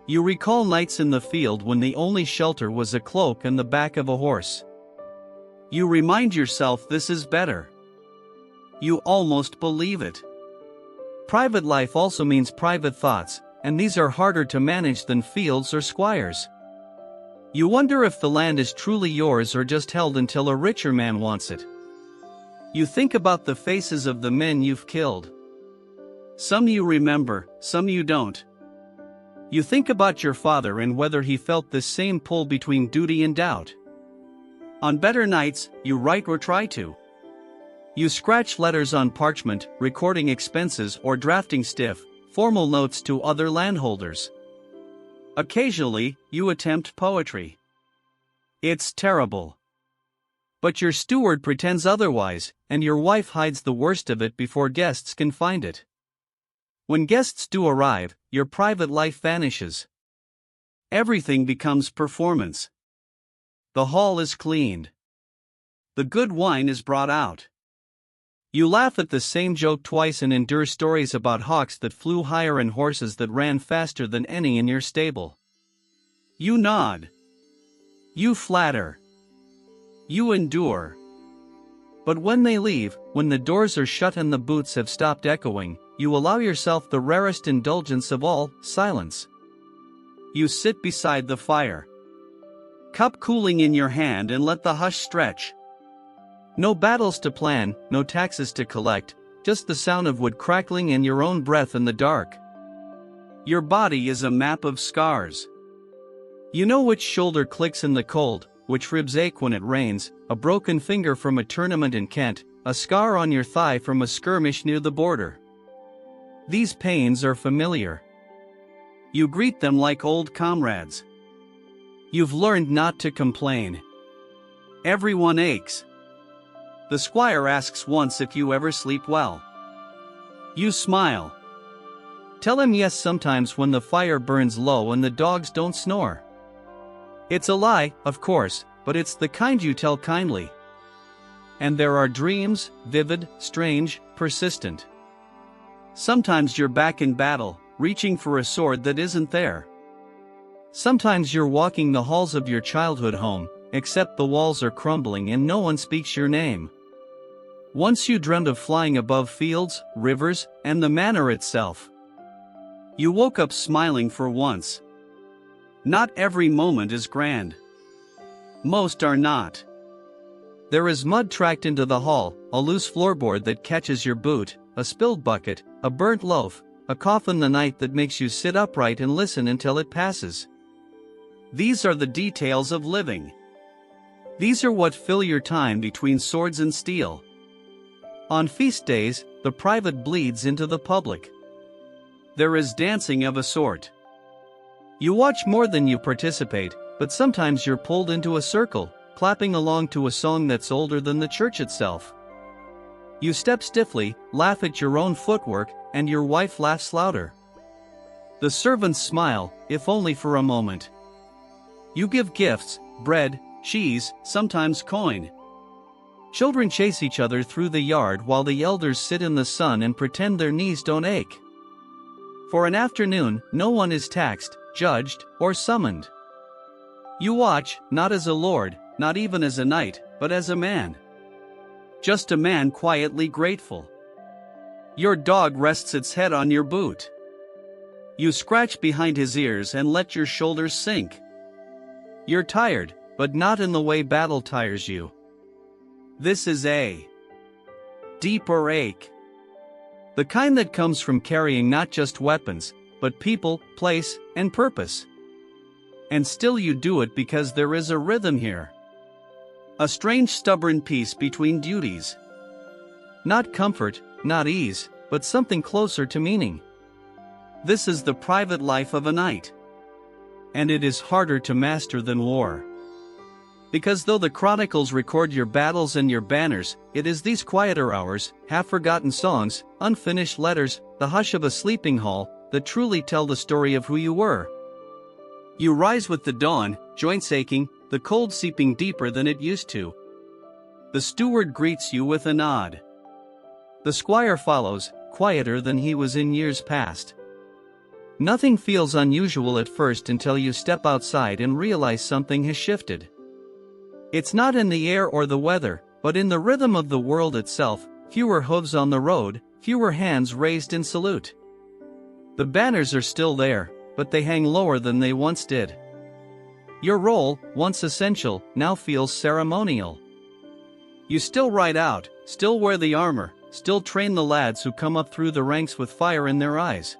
You recall nights in the field when the only shelter was a cloak and the back of a horse. You remind yourself this is better. You almost believe it. Private life also means private thoughts, and these are harder to manage than fields or squires. You wonder if the land is truly yours or just held until a richer man wants it. You think about the faces of the men you've killed. Some you remember, some you don't. You think about your father and whether he felt this same pull between duty and doubt. On better nights, you write or try to. You scratch letters on parchment, recording expenses or drafting stiff, formal notes to other landholders. Occasionally, you attempt poetry. It's terrible. But your steward pretends otherwise, and your wife hides the worst of it before guests can find it. When guests do arrive, your private life vanishes. Everything becomes performance. The hall is cleaned. The good wine is brought out. You laugh at the same joke twice and endure stories about hawks that flew higher and horses that ran faster than any in your stable. You nod. You flatter. You endure. But when they leave, when the doors are shut and the boots have stopped echoing, you allow yourself the rarest indulgence of all, silence. You sit beside the fire. Cup cooling in your hand and let the hush stretch. No battles to plan, no taxes to collect, just the sound of wood crackling and your own breath in the dark. Your body is a map of scars. You know which shoulder clicks in the cold, which ribs ache when it rains, a broken finger from a tournament in Kent, a scar on your thigh from a skirmish near the border. These pains are familiar. You greet them like old comrades. You've learned not to complain. Everyone aches. The squire asks once if you ever sleep well. You smile. Tell him yes sometimes when the fire burns low and the dogs don't snore. It's a lie, of course, but it's the kind you tell kindly. And there are dreams, vivid, strange, persistent. Sometimes you're back in battle, reaching for a sword that isn't there. Sometimes you're walking the halls of your childhood home, except the walls are crumbling and no one speaks your name. Once you dreamed of flying above fields, rivers, and the manor itself. You woke up smiling for once. Not every moment is grand. Most are not. There is mud tracked into the hall, a loose floorboard that catches your boot, a spilled bucket, a burnt loaf, a cough in the night that makes you sit upright and listen until it passes. These are the details of living. These are what fill your time between swords and steel. On feast days, the private bleeds into the public. There is dancing of a sort. You watch more than you participate, but sometimes you're pulled into a circle, clapping along to a song that's older than the church itself. You step stiffly, laugh at your own footwork, and your wife laughs louder. The servants smile, if only for a moment. You give gifts, bread, cheese, sometimes coin. Children chase each other through the yard while the elders sit in the sun and pretend their knees don't ache. For an afternoon, no one is taxed, judged, or summoned. You watch, not as a lord, not even as a knight, but as a man. Just a man quietly grateful. Your dog rests its head on your boot. You scratch behind his ears and let your shoulders sink. You're tired, but not in the way battle tires you. This is a deeper ache. The kind that comes from carrying not just weapons, but people, place, and purpose. And still you do it because there is a rhythm here. A strange stubborn peace between duties. Not comfort, not ease, but something closer to meaning. This is the private life of a knight. And it is harder to master than war. Because though the chronicles record your battles and your banners, it is these quieter hours, half-forgotten songs, unfinished letters, the hush of a sleeping hall, that truly tell the story of who you were. You rise with the dawn, joints aching, the cold seeping deeper than it used to. The steward greets you with a nod. The squire follows, quieter than he was in years past. Nothing feels unusual at first until you step outside and realize something has shifted. It's not in the air or the weather, but in the rhythm of the world itself, fewer hooves on the road, fewer hands raised in salute. The banners are still there, but they hang lower than they once did. Your role, once essential, now feels ceremonial. You still ride out, still wear the armor, still train the lads who come up through the ranks with fire in their eyes.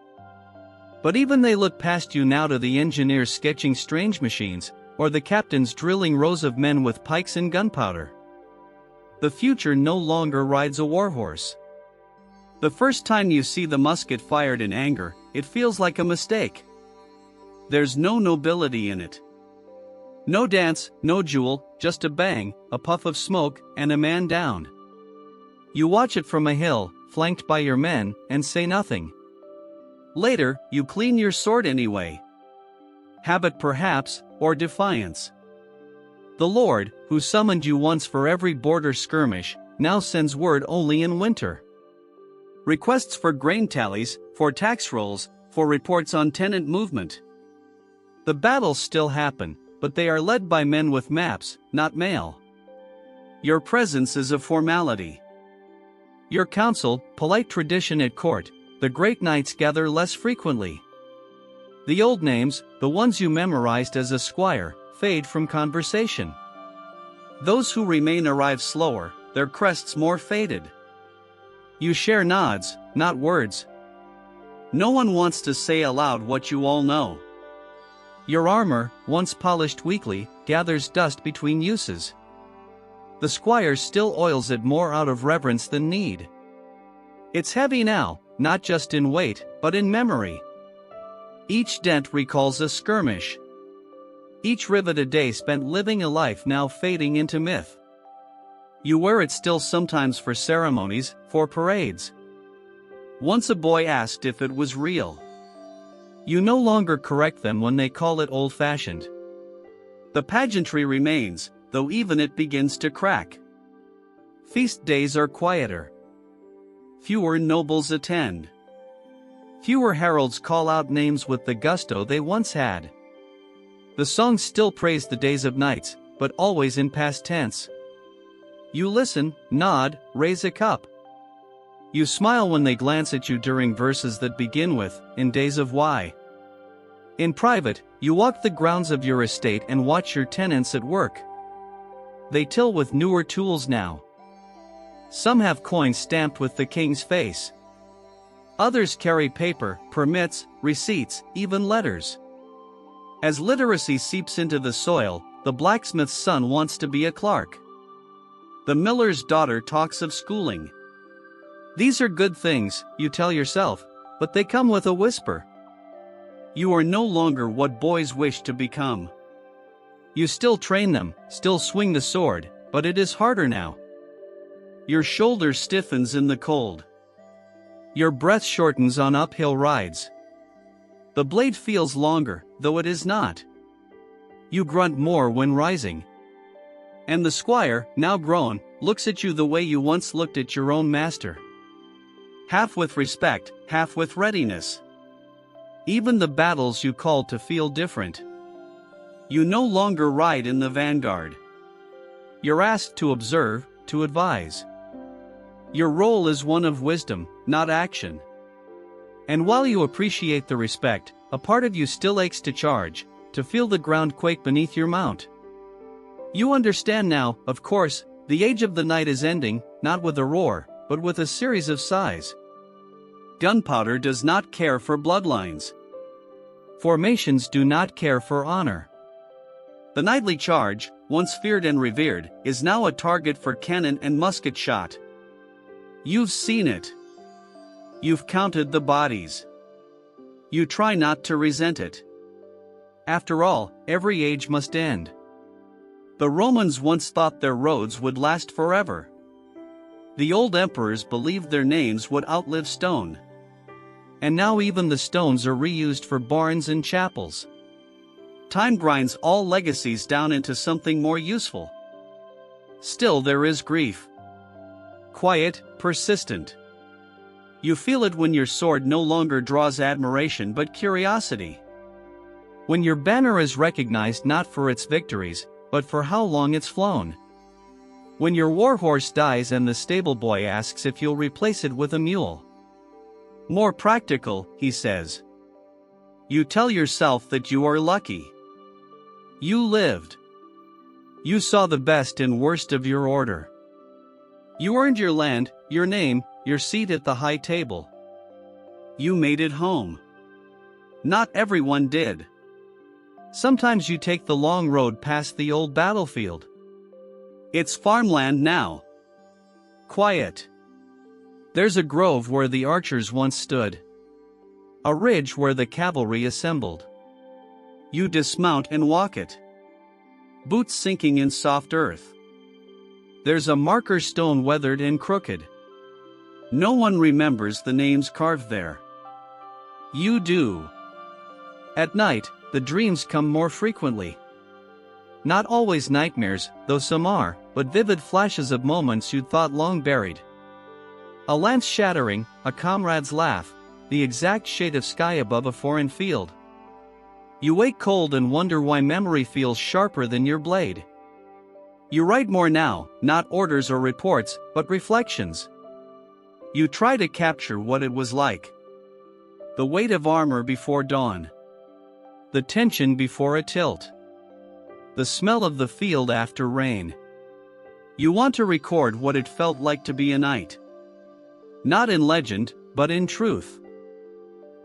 But even they look past you now to the engineers sketching strange machines, or the captains drilling rows of men with pikes and gunpowder. The future no longer rides a warhorse. The first time you see the musket fired in anger, it feels like a mistake. There's no nobility in it. No dance, no jewel, just a bang, a puff of smoke, and a man down. You watch it from a hill, flanked by your men, and say nothing. Later, you clean your sword anyway. Habit perhaps, or defiance. The Lord, who summoned you once for every border skirmish, now sends word only in winter. Requests for grain tallies, for tax rolls, for reports on tenant movement. The battles still happen, but they are led by men with maps, not mail. Your presence is a formality. Your council, polite tradition at court, the great knights gather less frequently. The old names, the ones you memorized as a squire, fade from conversation. Those who remain arrive slower, their crests more faded. You share nods, not words. No one wants to say aloud what you all know. Your armor, once polished weekly, gathers dust between uses. The squire still oils it more out of reverence than need. It's heavy now, not just in weight, but in memory. Each dent recalls a skirmish. Each rivet a day spent living a life now fading into myth. You wear it still sometimes for ceremonies, for parades. Once a boy asked if it was real. You no longer correct them when they call it old-fashioned. The pageantry remains, though even it begins to crack. Feast days are quieter. Fewer nobles attend. Fewer heralds call out names with the gusto they once had. The songs still praise the days of knights, but always in past tense. You listen, nod, raise a cup. You smile when they glance at you during verses that begin with, "In days of why." In private, you walk the grounds of your estate and watch your tenants at work. They till with newer tools now. Some have coins stamped with the king's face. Others carry paper, permits, receipts, even letters. As literacy seeps into the soil, the blacksmith's son wants to be a clerk. The miller's daughter talks of schooling. These are good things, you tell yourself, but they come with a whisper. You are no longer what boys wish to become. You still train them, still swing the sword, but it is harder now. Your shoulder stiffens in the cold. Your breath shortens on uphill rides. The blade feels longer, though it is not. You grunt more when rising. And the squire, now grown, looks at you the way you once looked at your own master. Half with respect, half with readiness. Even the battles you call to feel different. You no longer ride in the vanguard. You're asked to observe, to advise. Your role is one of wisdom, not action. And while you appreciate the respect, a part of you still aches to charge, to feel the ground quake beneath your mount. You understand now, of course, the age of the knight is ending, not with a roar, but with a series of sighs. Gunpowder does not care for bloodlines. Formations do not care for honor. The knightly charge, once feared and revered, is now a target for cannon and musket shot. You've seen it. You've counted the bodies. You try not to resent it. After all, every age must end. The Romans once thought their roads would last forever. The old emperors believed their names would outlive stone. And now even the stones are reused for barns and chapels. Time grinds all legacies down into something more useful. Still there is grief. Quiet, persistent. You feel it when your sword no longer draws admiration but curiosity. When your banner is recognized not for its victories, but for how long it's flown. When your warhorse dies and the stable boy asks if you'll replace it with a mule. More practical, he says. You tell yourself that you are lucky. You lived. You saw the best and worst of your order. You earned your land, your name, your seat at the high table. You made it home. Not everyone did. Sometimes you take the long road past the old battlefield. It's farmland now. Quiet. There's a grove where the archers once stood. A ridge where the cavalry assembled. You dismount and walk it. Boots sinking in soft earth. There's a marker stone weathered and crooked. No one remembers the names carved there. You do. At night, the dreams come more frequently. Not always nightmares, though some are, but vivid flashes of moments you'd thought long buried. A lance shattering, a comrade's laugh, the exact shade of sky above a foreign field. You wake cold and wonder why memory feels sharper than your blade. You write more now, not orders or reports, but reflections. You try to capture what it was like. The weight of armor before dawn. The tension before a tilt. The smell of the field after rain. You want to record what it felt like to be a knight. Not in legend, but in truth.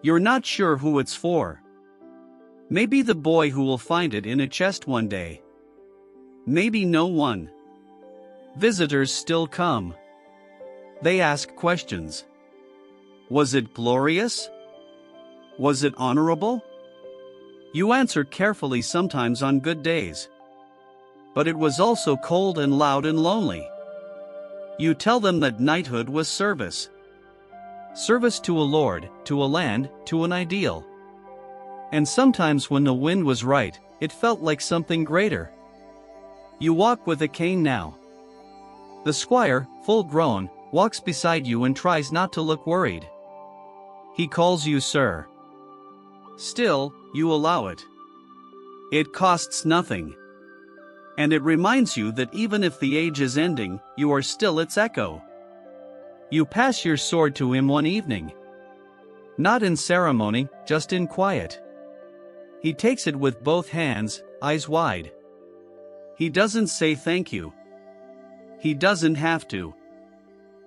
You're not sure who it's for. Maybe the boy who will find it in a chest one day. Maybe no one. Visitors still come. They ask questions. Was it glorious? Was it honorable? You answer carefully sometimes on good days. But it was also cold and loud and lonely. You tell them that knighthood was service. Service to a lord, to a land, to an ideal. And sometimes when the wind was right, it felt like something greater. You walk with a cane now. The squire, full grown, walks beside you and tries not to look worried. He calls you sir. Still, you allow it. It costs nothing. And it reminds you that even if the age is ending, you are still its echo. You pass your sword to him one evening. Not in ceremony, just in quiet. He takes it with both hands, eyes wide. He doesn't say thank you. He doesn't have to.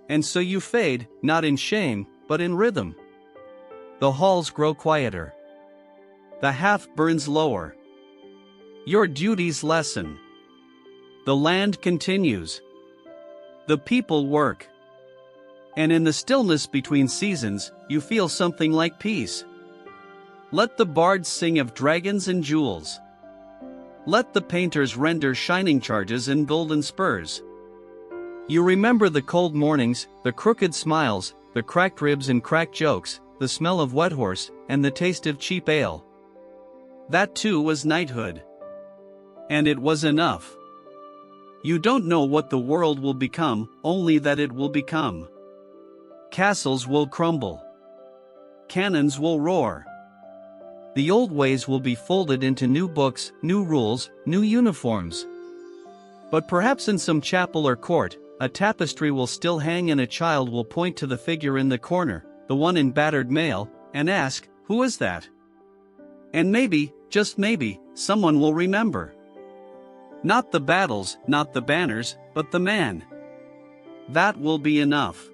And so you fade, not in shame, but in rhythm. The halls grow quieter. The half burns lower. Your duties lessen. The land continues. The people work. And in the stillness between seasons, you feel something like peace. Let the bards sing of dragons and jewels. Let the painters render shining charges and golden spurs. You remember the cold mornings, the crooked smiles, the cracked ribs and cracked jokes, the smell of wet horse, and the taste of cheap ale. That too was knighthood. And it was enough. You don't know what the world will become, only that it will become. Castles will crumble. Cannons will roar. The old ways will be folded into new books, new rules, new uniforms. But perhaps in some chapel or court, a tapestry will still hang and a child will point to the figure in the corner, the one in battered mail, and ask, "Who is that?" And maybe, just maybe, someone will remember. Not the battles, not the banners, but the man. That will be enough.